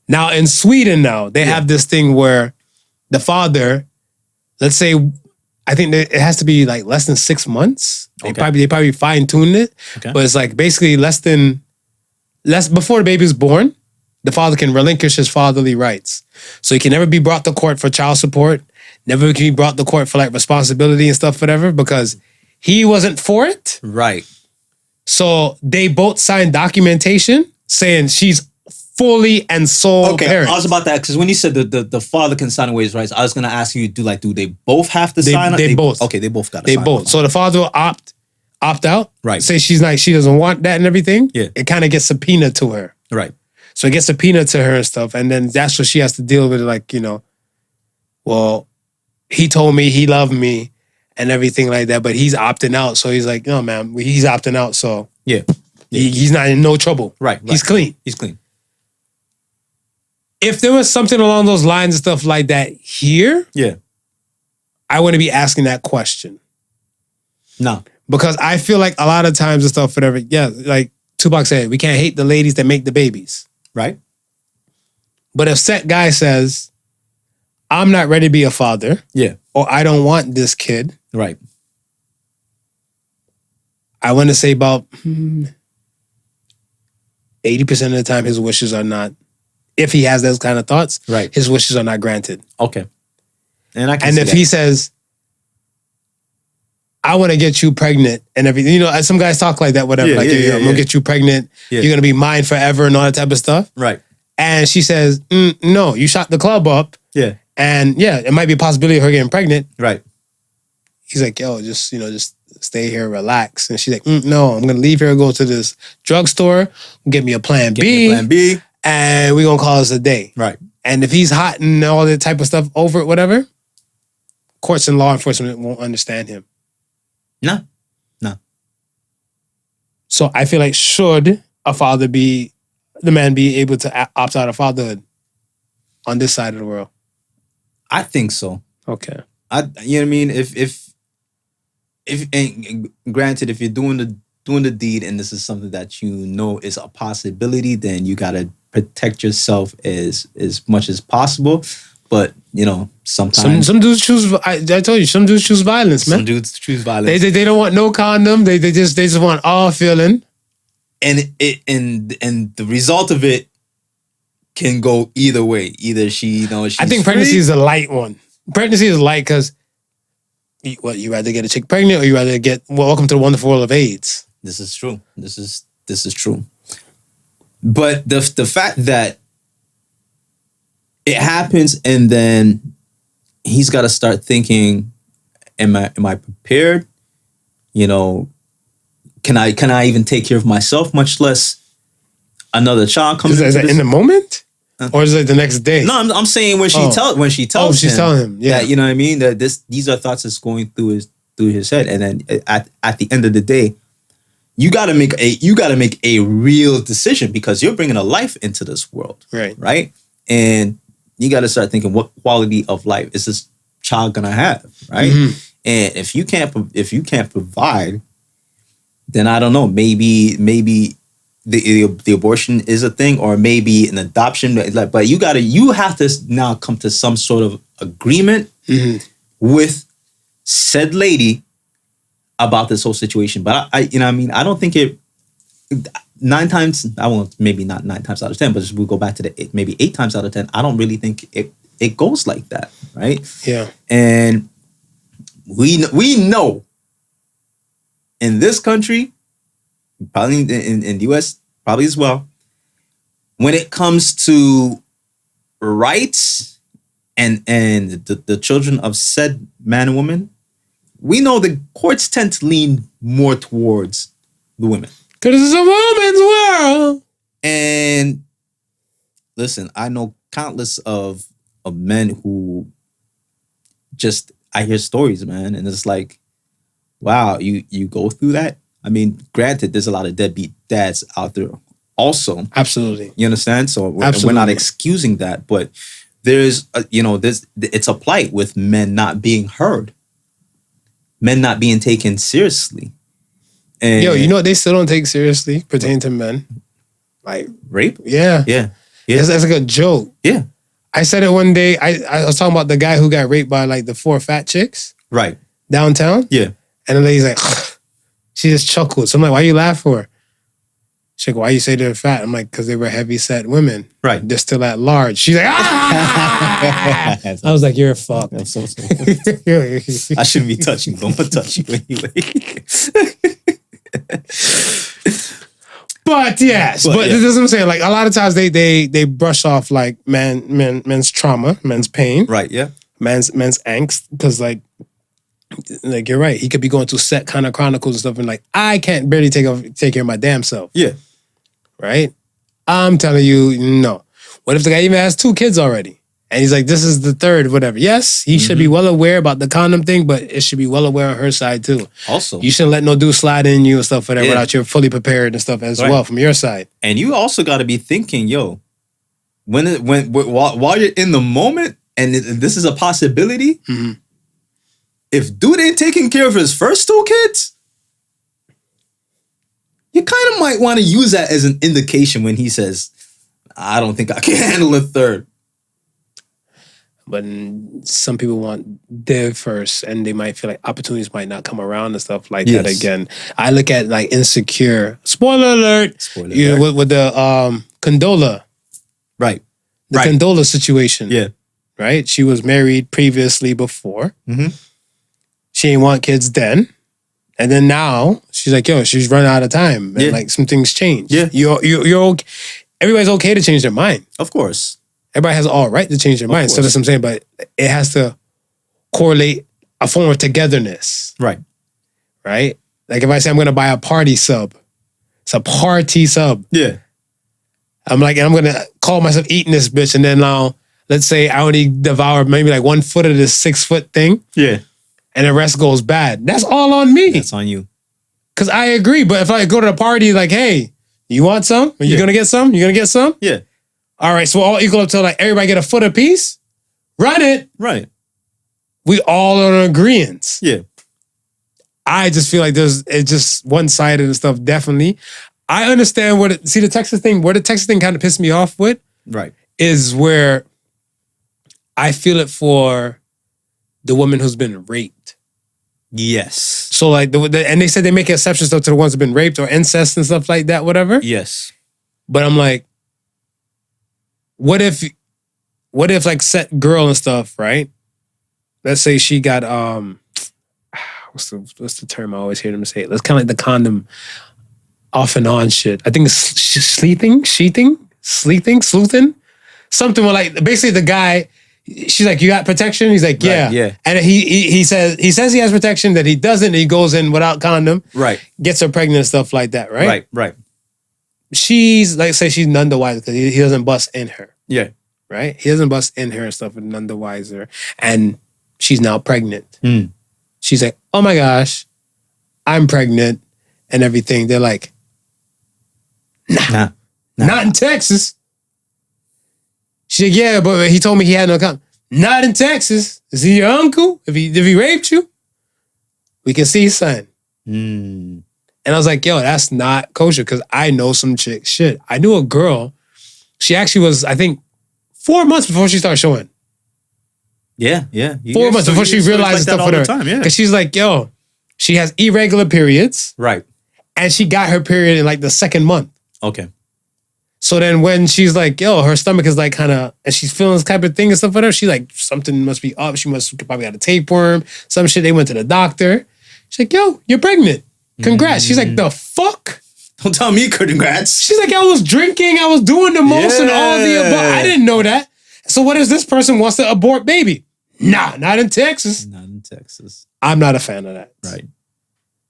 Now, in Sweden they have this thing where the father, let's say, I think that it has to be like less than 6 months. They probably fine-tuned it. Okay. But it's like basically before the baby is born, the father can relinquish his fatherly rights. So he can never be brought to court for child support, never can be brought to court for like responsibility and stuff, whatever, because he wasn't for it. Right. So they both signed documentation saying she's fully and sole parent. I was about that because when you said the father can sign away his rights, I was gonna ask you, do they both have to sign? They both. Okay, they both got to They sign. both. So the father will opt out. Right. Say she doesn't want that and everything. Yeah. It kind of gets subpoenaed to her. Right. So it gets subpoenaed to her and stuff, and then that's what she has to deal with. Like, well, he told me he loved me and everything like that, but he's opting out. So he's like, no, man, he's opting out. So Yeah. he's not in no trouble. Right. He's clean. He's clean. If there was something along those lines and stuff like that here, Yeah. I wouldn't be asking that question. No. Because I feel like a lot of times and stuff, whatever, like Tupac said, we can't hate the ladies that make the babies. Right. But if set guy says, I'm not ready to be a father, Yeah. or I don't want this kid, Right. I want to say about 80% of the time his wishes are not, if he has those kind of thoughts, Right. his wishes are not granted. Okay. And I can And see if that. he says, I want to get you pregnant and everything, some guys talk like that, whatever. Yeah, like, yeah, I'm yeah. going to get you pregnant. Yeah. You're going to be mine forever and all that type of stuff. Right. And she says, no, you shot the club up. Yeah. And it might be a possibility of her getting pregnant. Right. He's like, yo, just stay here, relax. And she's like, no, I'm going to leave here and go to this drugstore, get me a plan B. And we're going to call this a day. Right. And if he's hot and all that type of stuff over it, whatever, courts and law enforcement won't understand him. No. So I feel like should the man be able to opt out of fatherhood on this side of the world? I think so. Okay. You know what I mean? If and granted, if you're doing the deed and this is something that is a possibility, then you gotta protect yourself as much as possible. But sometimes some dudes choose. I told you, some dudes choose violence, man. some dudes choose violence, They don't want no condom. They just want all feeling. and the result of it can go either way. Either she's I think pregnancy is a light one. Pregnancy is light because you rather get a chick pregnant or you rather get welcome to the wonderful world of AIDS. This is true. This is true. But the fact that it happens and then he's got to start thinking, am I prepared? Can I even take care of myself, much less another child comes Is that in the moment? Or is it the next day? No, I'm saying when she tells she's telling him, yeah. that, you know what I mean, that these are thoughts that's going through his head, and then at the end of the day, you got to make a real decision because you're bringing a life into this world, right? And you got to start thinking, what quality of life is this child gonna have, right? Mm-hmm. And if you can't provide, then I don't know, maybe the abortion is a thing, or maybe an adoption. But you have to now come to some sort of agreement with said lady about this whole situation. But I don't think it. 9 times, I won't, maybe not 9 times out of 10, but we'll go back to the maybe 8 times out of 10. I don't really think it goes like that, right? Yeah. And we know in this country, probably in the US, probably as well, when it comes to rights and the children of said man and woman, we know the courts tend to lean more towards the women. Because it's a woman's world. And listen, I know countless of men who just, I hear stories, man, and it's like, wow, you go through that? I mean, granted, there's a lot of deadbeat dads out there also. Absolutely. You understand? So we're not excusing that, but there's, it's a plight with men not being heard. Men not being taken seriously. And you know what they still don't take seriously pertaining to men? Like rape? Yeah. Yeah. It's like a joke. Yeah. I said it one day. I was talking about the guy who got raped by like the 4 fat chicks. Right. Downtown. Yeah. And the lady's like, she just chuckled. So I'm like, why you laugh for? She's like, why you say they're fat? I'm like, because they were heavy set women. Right. They're still at large. She's like, ah! I was like, you're a fuck. I'm so sorry. I shouldn't be touching, but I'm going to touch you anyway. But yes, but this is what I'm saying. Like a lot of times they brush off like men's trauma, men's pain, right? Yeah, men's angst, because like you're right. He could be going through set kind of chronicles and stuff, and like I can't barely take care of my damn self. Yeah, right. I'm telling you, no. What if the guy even has 2 kids already? And he's like, this is the 3rd, whatever. Yes, he should be well aware about the condom thing, but it should be well aware on her side too. Also, you shouldn't let no dude slide in you and stuff whatever without you're fully prepared and stuff as well from your side. And you also got to be thinking, yo, while you're in the moment, and this is a possibility, if dude ain't taking care of his first 2 kids, you kind of might want to use that as an indication when he says, I don't think I can handle a 3rd. But some people want their first, and they might feel like opportunities might not come around and stuff like that again. I look at like Insecure. Spoiler alert. With the Condola. Right. The Condola situation. Yeah. Right? She was married previously before. She didn't want kids then. And then now, she's like, yo, she's run out of time. And like some things change. Yeah. You're okay. Everybody's okay to change their mind. Of course. Everybody has all right to change their mind. So that's what I'm saying. But it has to correlate a form of togetherness. Right. Right? Like if I say I'm going to buy a party sub, it's a party sub. Yeah. I'm like, and I'm going to call myself eating this bitch. And then now, let's say I only devour maybe like 1 foot of this 6 foot thing. Yeah. And the rest goes bad. That's all on me. That's on you. Because I agree. But if I go to the party like, hey, you want some? Are you going to get some? You going to get some? Yeah. All right, so we're all equal up to like everybody get a foot apiece? Run it. Right. We all are in agreement. Yeah. I just feel like it's just one-sided and stuff, definitely. I understand where the Texas thing kind of pissed me off with. Right. Is where I feel it for the woman who's been raped. Yes. So like, and they said they make exceptions to the ones who've been raped or incest and stuff like that, whatever. Yes. But I'm like, what if like set girl and stuff, right? Let's say she got what's the term I always hear them say? It's kind of like the condom off and on shit. I think it's sleuthing, something where like basically the guy. She's like, you got protection? He's like, yeah. Right, yeah. And he says he has protection, that he doesn't. And he goes in without condom. Right. Gets her pregnant and stuff like that, right? Right. She's like, say she's none the wiser because he doesn't bust in her. Yeah. Right? He doesn't bust in her and stuff and none the wiser. And she's now pregnant. She's like, oh my gosh, I'm pregnant and everything. They're like, nah. Not in Texas. She's like, yeah, but he told me he had no condom. Not in Texas. Is he your uncle? If he raped you, we can see his son. And I was like, yo, that's not kosher because I know some chick shit. I knew a girl. She actually was, I think, 4 months before she started showing. Yeah. 4 months before she realized stuff with her. Because she's like, yo, she has irregular periods. Right. And she got her period in like the second month. Okay. So then when she's like, yo, her stomach is like kind of, and she's feeling this type of thing and stuff with her, she's like, something must be up. She must probably got a tapeworm, some shit. They went to the doctor. She's like, yo, you're pregnant. Congrats. She's like, the fuck? Don't tell me congrats. She's like, I was drinking, I was doing the most and all the above. I didn't know that. So what if this person wants to abort baby? Nah, not in Texas. Not in Texas. I'm not a fan of that. Right.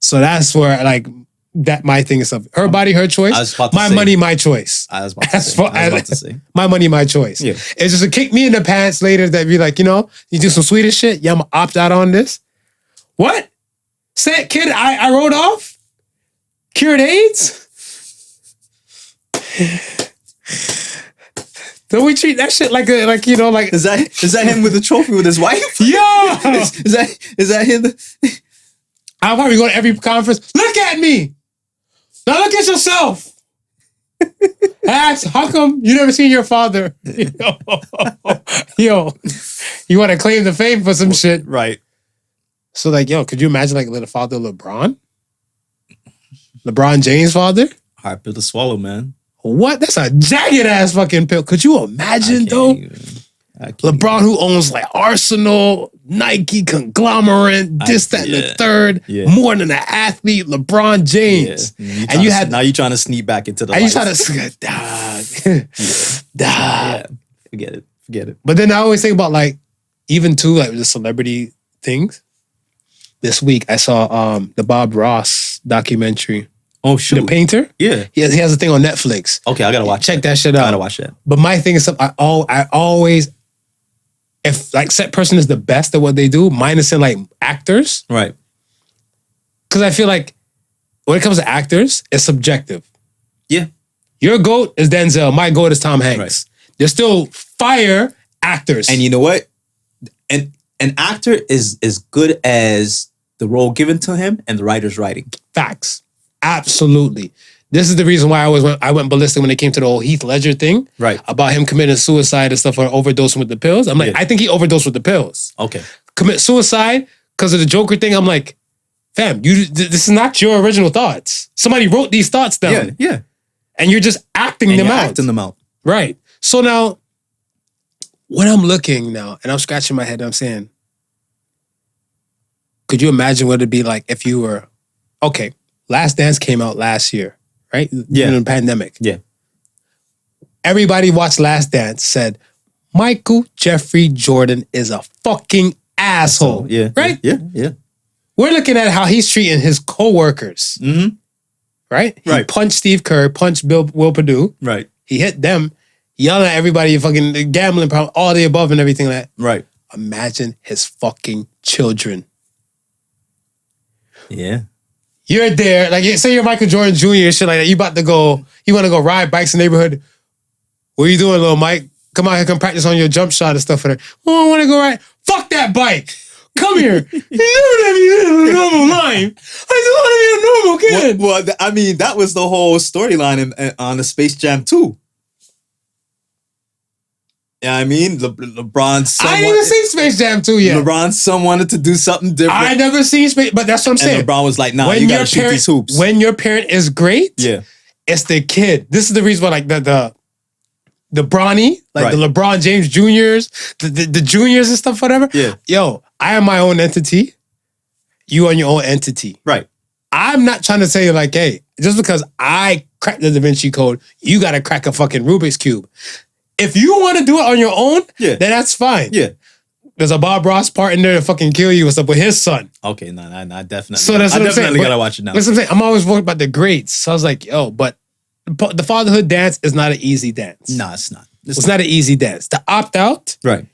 So that's where like that my thing is something. Her body, her choice. My money, my choice. I was about to say. My money, my choice. Yeah. It's just to kick me in the pants later that be like, you know, you do some Swedish shit. Yeah, I'm gonna opt out on this. What? Say it, kid, I wrote off? Cured AIDS? Don't we treat that shit like you know, like is that him with the trophy with his wife? Yo! is that him? I'll probably go to every conference. Look at me! Now look at yourself! Ask, how come you never seen your father? Yo, you want to claim the fame for some shit. Right. So like, yo, could you imagine like the father of LeBron? LeBron James' father? Hard pill to swallow, man. What? That's a jagged ass fucking pill. Could you imagine though? LeBron who owns like Arsenal, Nike, conglomerate, that, and the third, more than an athlete, LeBron James. Yeah. And you had now you're trying to sneak back into the life. You trying to dog. Forget it. But then I always think about like, even too, like the celebrity things. This week I saw the Bob Ross documentary. Oh shoot. The painter? Yeah. He has a thing on Netflix. Okay, I gotta watch Check that shit out. I gotta watch that. But my thing is I always, if like set person is the best at what they do, minus in like actors. Right. Because I feel like when it comes to actors, it's subjective. Yeah. Your GOAT is Denzel. My GOAT is Tom Hanks. Right. They're still fire actors. And you know what? An actor is as good as the role given to him and the writer's writing. Facts. Absolutely. This is the reason why I went ballistic when it came to the whole Heath Ledger thing. Right. About him committing suicide and stuff or overdosing with the pills. I'm like, I think he overdosed with the pills. Okay. Commit suicide because of the Joker thing. I'm like, fam, this is not your original thoughts. Somebody wrote these thoughts down. Yeah. And you're just acting them out. Right. So now, when I'm looking now and I'm scratching my head, I'm saying, could you imagine what it'd be like if you were, okay, Last Dance came out last year, right? Yeah. In the pandemic. Yeah. Everybody watched Last Dance, said, Michael Jeffrey Jordan is a fucking asshole. Yeah. Right? Yeah. We're looking at how he's treating his co-workers. Mm-hmm. Right? He punched Steve Kerr, punched Will Perdue. Right. He hit them, yelling at everybody, fucking gambling, all the above and everything like that. Right. Imagine his fucking children. Yeah. You're there, like say you're Michael Jordan Jr. and shit like that. You want to go ride bikes in the neighborhood. What are you doing, little Mike? Come out here, come practice on your jump shot and stuff for that. Oh, I want to go ride. Fuck that bike. Come here. You never let me live a normal life. I just want to be a normal kid. Well, I mean, that was the whole storyline on the Space Jam 2. Yeah, I mean, LeBron's son. I didn't even see Space Jam 2 yet. LeBron's son wanted to do something different. I never seen Space, but that's what I'm saying. And LeBron was like, nah, you gotta shoot these hoops. When your parent is great, yeah, it's the kid. This is the reason why, like, the Bronny, like the LeBron James Juniors, the juniors and stuff, whatever. Yeah. Yo, I am my own entity. You are your own entity. Right. I'm not trying to say like, hey, just because I cracked the Da Vinci Code, you got to crack a fucking Rubik's Cube. If you want to do it on your own, then that's fine. Yeah. There's a Bob Ross part in there to fucking kill you and stuff with his son. Okay, no, definitely. So that's what I I'm saying. definitely gotta watch it now. That's what I'm saying. I'm always worried about the grades. So I was like, yo, but the fatherhood dance is not an easy dance. No, it's not. It's not an easy dance. To opt out, right?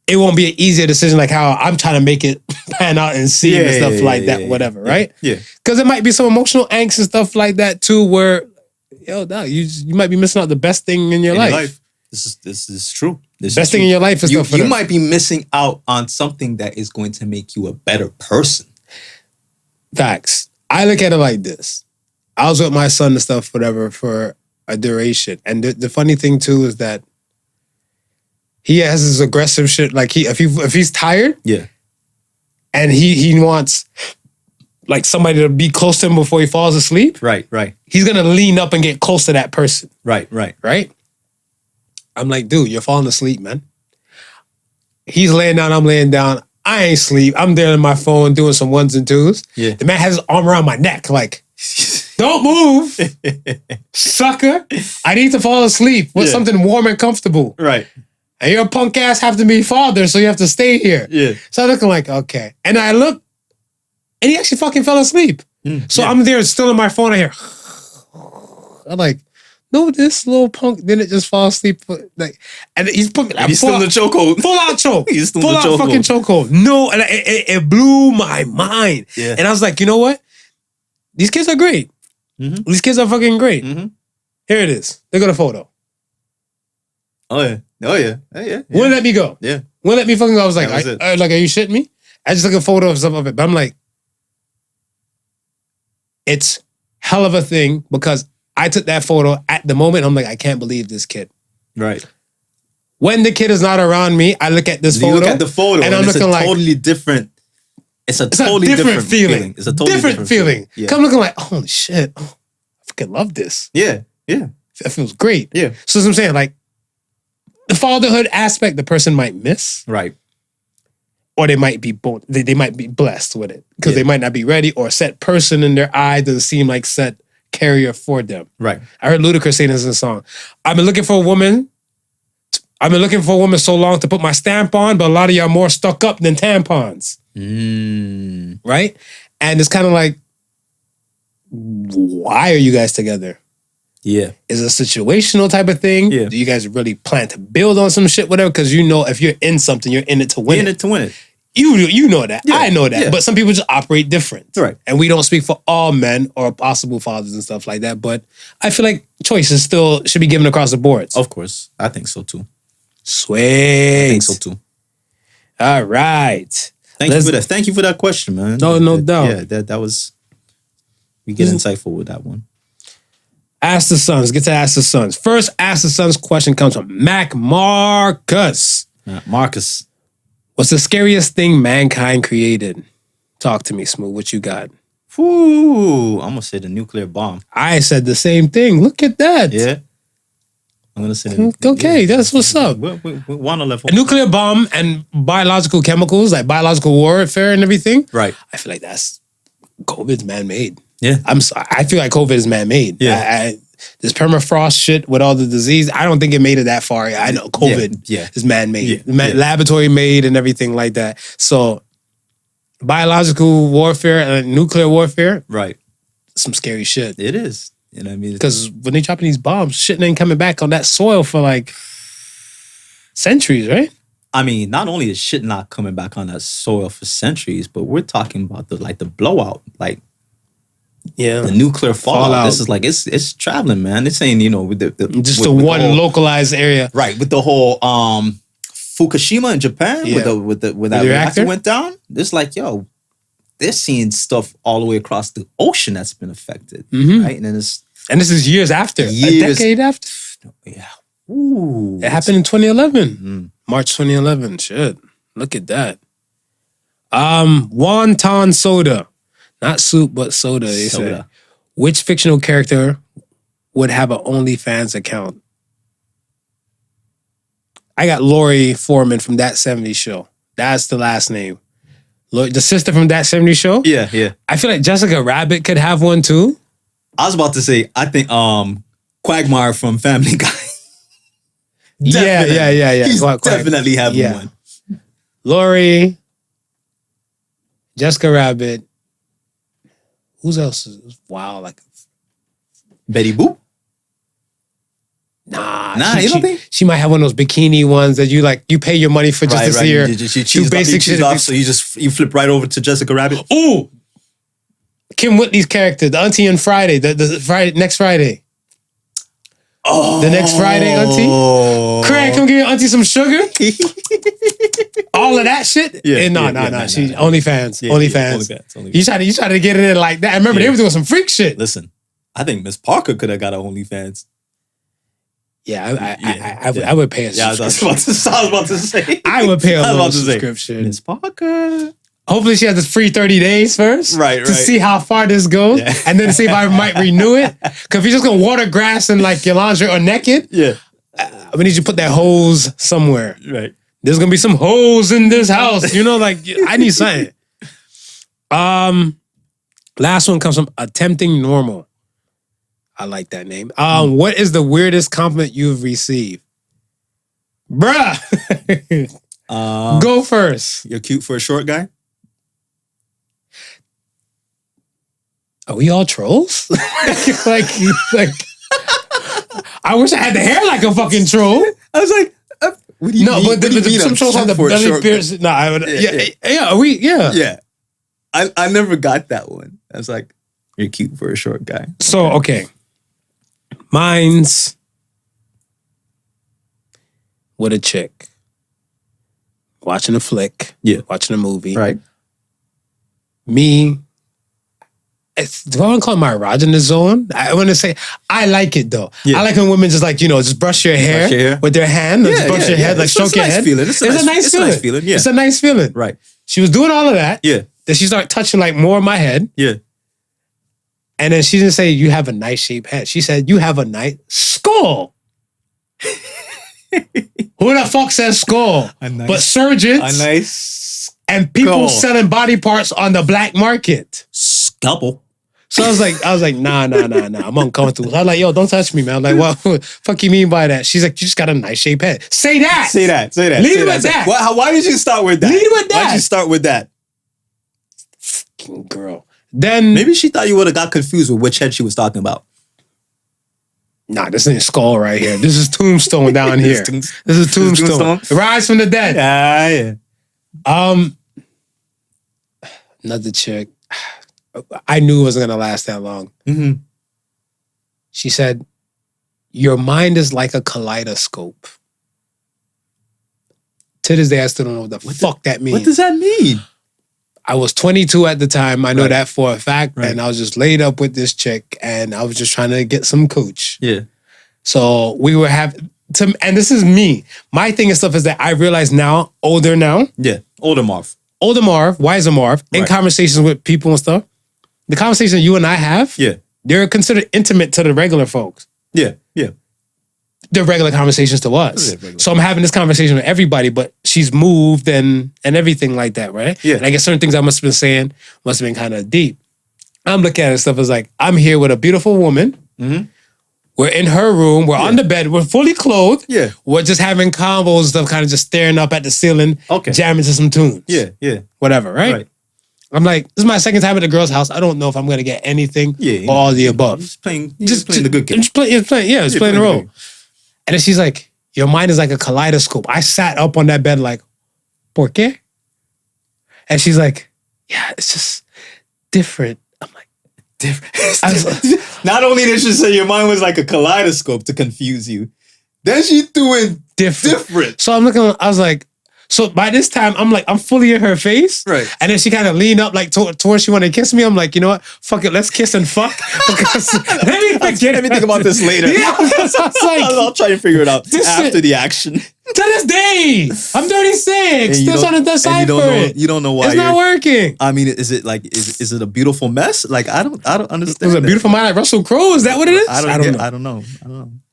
It won't be an easier decision like how I'm trying to make it pan out and see and stuff like that, whatever, right? Yeah. Because it might be some emotional angst and stuff like that too, where, yo, dog, you might be missing out the best thing in your life. This is true. Best thing in your life is stuff. You might be missing out on something that is going to make you a better person. Facts. I look at it like this. I was with my son and stuff, whatever, for a duration. And the funny thing too is that he has this aggressive shit. Like if he's tired, and he wants like somebody to be close to him before he falls asleep. Right. He's gonna lean up and get close to that person. Right. I'm like, dude, you're falling asleep, man. He's laying down, I'm laying down. I ain't sleep. I'm there on my phone doing some ones and twos. Yeah. The man has his arm around my neck, like, don't move, sucker. I need to fall asleep with something warm and comfortable. Right. And your punk ass have to be father, so you have to stay here. Yeah. So I'm looking like, okay. And I look, and he actually fucking fell asleep. So I'm there still on my phone. I hear, I'm like, no, this little punk didn't just fall asleep. Like, and he's put me like, he's still in the chokehold. Full out choke. He's still full in the out chokehold. fucking chokehold. No, and it blew my mind. Yeah. And I was like, you know what? These kids are great. Mm-hmm. These kids are fucking great. Mm-hmm. Here it is. Look at the photo. Oh yeah. Wouldn't let me go. Yeah. Wouldn't let me fucking go. I was like, That was are you shitting me? I just took a photo of some of it. But I'm like, it's hell of a thing because I took that photo at the moment. I'm like, I can't believe this kid. Right. When the kid is not around me, I look at this photo. You look at the photo and I'm it's looking a like totally different. It's a totally different feeling. It's a totally different feeling. Yeah. Come looking like, holy shit, I fucking love this. Yeah. It feels great. Yeah. So that's what I'm saying, like, the fatherhood aspect, the person might miss. Right. Or they might be they might be blessed with it because they might not be ready, or a set person in their eye doesn't seem like set carrier for them. Right. I heard Ludacris saying this in a song. I've been looking for a woman so long to put my stamp on, but a lot of y'all more stuck up than tampons. Right? And it's kind of like, why are you guys together? Yeah. Is it a situational type of thing? Yeah. Do you guys really plan to build on some shit, whatever? Because you know if you're in something, you're in it to win it. You know that. Yeah. I know that. Yeah. But some people just operate different. Right. And we don't speak for all men or possible fathers and stuff like that. But I feel like choices still should be given across the boards. Of course. I think so too. Sweet. I think so too. All right. Thank you for that question, man. No doubt. Yeah, that was, we get insightful with that one. Ask the Sons. Get to Ask the Sons. First Ask the Sons question comes from Mac Marcus. Marcus. What's the scariest thing mankind created? Talk to me, Smooth. What you got? Ooh, I'm going to say the nuclear bomb. I said the same thing. Look at that. Yeah. I'm going to say okay, that's what's up. We want to level. A nuclear bomb and biological chemicals, like biological warfare and everything. Right. I feel like COVID's man-made. Yeah. I feel like COVID is man-made. Yeah. This permafrost shit with all the disease, I don't think it made it that far. I know COVID is man-made. Laboratory made and everything like that. So biological warfare and nuclear warfare. Right. Some scary shit. It is. You know what I mean? Because when they dropping these bombs, shit ain't coming back on that soil for like centuries, right? I mean, not only is shit not coming back on that soil for centuries, but we're talking about the blowout, like the nuclear fallout. This is like it's traveling, man. This ain't with just the one localized area, right? With the whole Fukushima in Japan, with that reactor went down. It's like they're seeing stuff all the way across the ocean that's been affected, right? And this is years after, a decade after. Yeah. Ooh, it happened in 2011, March 2011. Shit, look at that. Wonton soda, not soup but soda. They said, which fictional character would have an OnlyFans account? I got Lori Foreman from That 70s Show. That's the last name. The sister from That 70s Show? Yeah. I feel like Jessica Rabbit could have one too. I was about to say, I think Quagmire from Family Guy. Yeah. He's definitely having one. Lori, Jessica Rabbit. Who's else? Wow, like Betty Boop? Nah, you don't think? She might have one of those bikini ones that you pay your money for just to see her. She do basic shit off, so you flip right over to Jessica Rabbit. Ooh, Kim Whitley's character, the auntie on Friday, the Friday next Friday. Oh, the next Friday, auntie. Craig, come give your auntie some sugar. All of that shit. Yeah, no. She OnlyFans. OnlyFans. You try to get it in like that. I remember they were doing some freak shit. Listen. I think Miss Parker could have got an OnlyFans. Yeah, I would pay a subscription. I was about to say. I would pay a little subscription. Miss Parker. Hopefully she has this free 30 days first. Right. To see how far this goes. Yeah. And then see if I might renew it. Because if you're just going to water grass in like your lingerie or naked. Yeah. We need you to put that hose somewhere. Right. There's going to be some hoes in this house. You know, like I need something. Last one comes from Attempting Normal. I like that name. What is the weirdest compliment you've received? Bruh. Go first. You're cute for a short guy? Are we all trolls? like I wish I had the hair like a fucking troll. I was like, what do you mean? But some trolls have the belly piercing. No, I would. Yeah. I never got that one. I was like, you're cute for a short guy. So, okay. Mine's with a chick. Watching a flick. Yeah. Watching a movie. Right. Me. Do I want to call it my erogenous zone? I want to say, I like it though. Yeah. I like when women just like, just brush your hair with their hand. Or just brush your head, like stroke your head. It's a nice feeling. Yeah. It's a nice feeling. Right. She was doing all of that. Yeah. Then she started touching like more of my head. Yeah. And then she didn't say, you have a nice shaped head. She said, you have a nice skull. Who the fuck says skull? But surgeons. A nice and people selling body parts on the black market. Scalpel. So I was like, nah. I'm uncomfortable. I was like, yo, don't touch me, man. I'm like, what fuck you mean by that? She's like, you just got a nice shaped head. Say that. Say that. Lead with that. Why did you start with that? Lead with that. Why did you start with that? Fucking girl. Then maybe she thought you would have got confused with which head she was talking about. Nah, this ain't skull right here. This is tombstone down here. This is tombstone. Rise from the dead. Yeah. Another chick. I knew it wasn't gonna last that long. Mm-hmm. She said, your mind is like a kaleidoscope. To this day, I still don't know what the fuck that means. What does that mean? I was 22 at the time. I know that for a fact. Right. And I was just laid up with this chick and I was just trying to get some cooch. Yeah. So we were having, and this is me. My thing and stuff is that I realize now, older now. Yeah. Older Marv, wiser Marv, in conversations with people and stuff. The conversation you and I have, they're considered intimate to the regular folks. Yeah. They're regular conversations to us. So I'm having this conversation with everybody, but she's moved and everything like that, right? Yeah. And I guess certain things I must have been saying must have been kind of deep. I'm looking at it stuff as like, I'm here with a beautiful woman. Mm-hmm. We're in her room. We're on the bed. We're fully clothed. Yeah. We're just having combos and stuff, kind of just staring up at the ceiling, jamming to some tunes. Yeah. Whatever, right? I'm like, this is my second time at a girl's house. I don't know if I'm going to get anything or all the above. Just playing the good game. Just playing the role. And then she's like, your mind is like a kaleidoscope. I sat up on that bed like, ¿por qué? And she's like, yeah, it's just different. I'm like, different. Not only did she say your mind was like a kaleidoscope to confuse you, then she threw in different. So I was like, so by this time, I'm fully in her face. Right. And then she kind of leaned up like towards she wanted to kiss me. I'm like, you know what? Fuck it. Let's kiss and fuck. Because let me think about this later. Yeah. I'll try and figure it out after the action. To this day, I'm 36. Still trying to decipher it. You don't know why it's not working. I mean, is it like is it a beautiful mess? Like I don't understand. Is it a beautiful mind like Russell Crowe? Is that what it is? I don't know.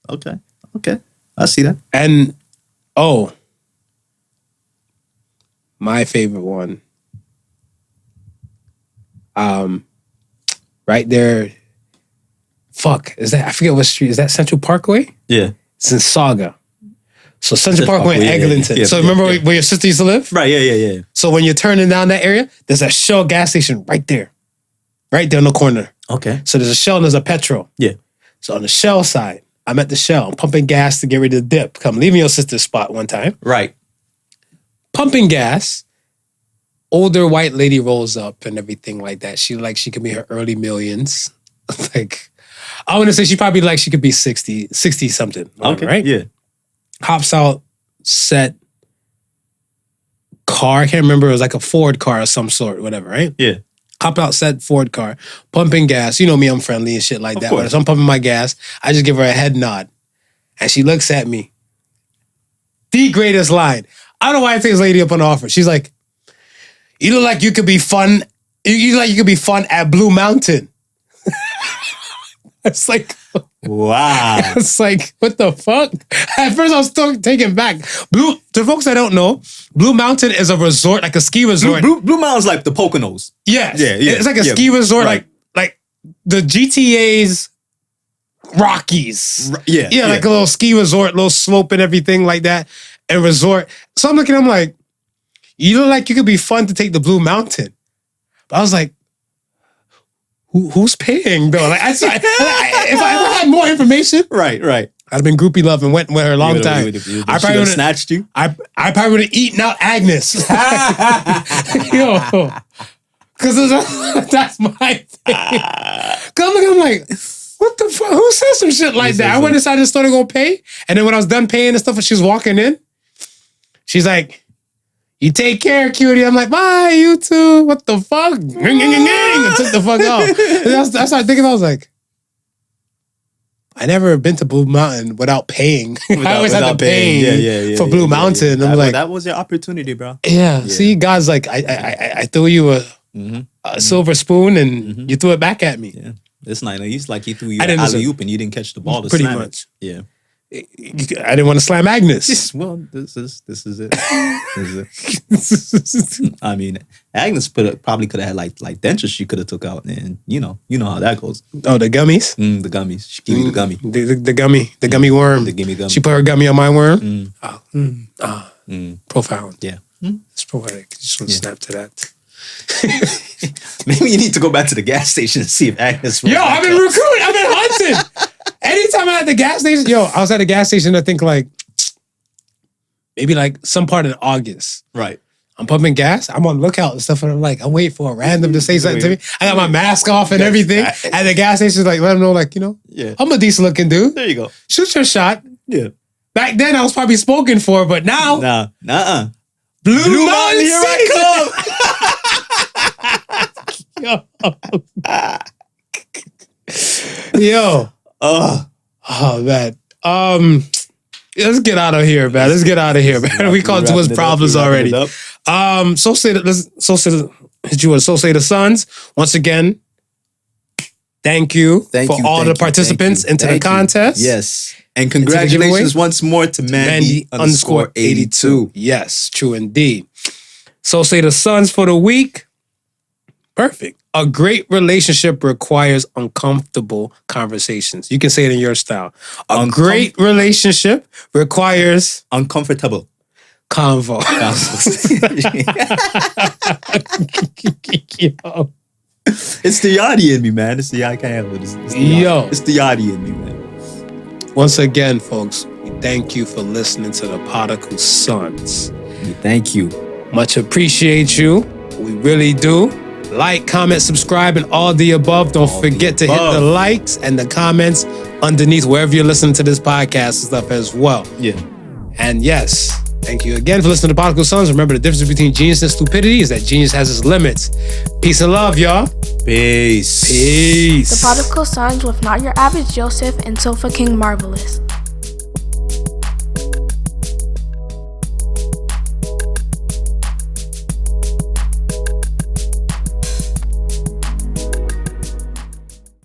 Okay. I see that. And my favorite one. Right there. Fuck. Is that, I forget what street. Is that Central Parkway? Yeah. It's in Saga. So Central Parkway in Eglinton. Yeah, so remember where your sister used to live? Right, yeah. So when you're turning down that area, there's a Shell gas station right there. Right there in the corner. Okay. So there's a Shell and there's a petrol. Yeah. So on the Shell side, I'm at the Shell. I'm pumping gas to get ready to dip. Come leaving your sister's spot one time. Right. Pumping gas. Older white lady rolls up and everything like that. She could be her early millions. Like, I want to say she probably she could be 60 something. Okay. Right? Yeah. Hops out, set, car. I can't remember. It was like a Ford car of some sort, whatever, right? Yeah. Hop out said Ford car, pumping gas. You know me, I'm friendly and shit like that. But if I'm pumping my gas, I just give her a head nod. And she looks at me. The greatest line. I don't know why I take this lady up on the offer. She's like, you look like you could be fun. You look like you could be fun at Blue Mountain. It's like, wow. It's like, what the fuck? At first I was still taken back. To folks that don't know, Blue Mountain is a resort, like a ski resort. Blue Mountain's like the Poconos. Yes. Yeah. It's like a ski resort, like the GTA's Rockies. Yeah, like a little ski resort, little slope and everything like that, and resort. So I'm looking, I'm like, you look like you could be fun to take the Blue Mountain. But I was like, who's paying though? Like, if I ever had more information, right, I'd have been groupie love and went with her a long time. I probably would have snatched you. I probably would have eaten out Agnes. Yo, because that's my thing. Cause I'm like, what the fuck? Who says some shit like that? I went inside the store to go pay, and then when I was done paying and stuff, and she was walking in, she's like, you take care, cutie. I'm like, bye, you too. What the fuck? And took the fuck off. And I started thinking, I was like, I never been to Blue Mountain without paying. I always had to pay for Blue Mountain. I'm like, that was your opportunity, bro. Yeah. See, God's like, I threw you a silver spoon and you threw it back at me. Yeah. It's not. It's like he threw you an alley-oop and you didn't catch the ball to pretty slam much. It. Yeah. I didn't want to slam Agnes. Well, this is it. I mean, Agnes probably could have had like dentures she could have took out, and you know how that goes. Oh, the gummies. The gummies. She gave me the gummy. The gummy worm. The gimme gummy. She put her gummy on my worm. Profound. Yeah, it's poetic. Just want to snap to that. Maybe you need to go back to the gas station and see if Agnes. Yo, I've been recruiting. I've been hunting. Anytime I'm at the gas station, I was at the gas station, I think like, maybe like some part in August. Right. I'm pumping gas. I'm on lookout and stuff. And I'm like, I'm waiting for a random to say something to me. I got my mask off and everything. At the gas station, like, let them know, like, I'm a decent looking dude. There you go. Shoot your shot. Yeah. Back then, I was probably spoken for, but now. Nah. Blue Mountain, here I come. Yo. Oh man. Let's get out of here, man. We called to his problems already. So say the Sons. Once again, thank you for all the participants into the contest. Yes. And congratulations once more to Mandy_82. Yes, true indeed. So say the Sons for the week. Perfect. A great relationship requires uncomfortable conversations. You can say it in your style. A great relationship requires uncomfortable convo. It's the yachty in me, man. It's the I can't handle it. It's the yachty in me, man. Once again, folks, we thank you for listening to the Podical Sons. We thank you. Much appreciate you. We really do. Like, comment, subscribe, and all the above. Don't forget to hit the likes and the comments underneath wherever you're listening to this podcast and stuff as well. Yeah. And yes, thank you again for listening to Podical Sons. Remember, the difference between genius and stupidity is that genius has its limits. Peace and love, y'all. Peace. The Podical Sons with not your average Joseph and Sofa King Marvelous.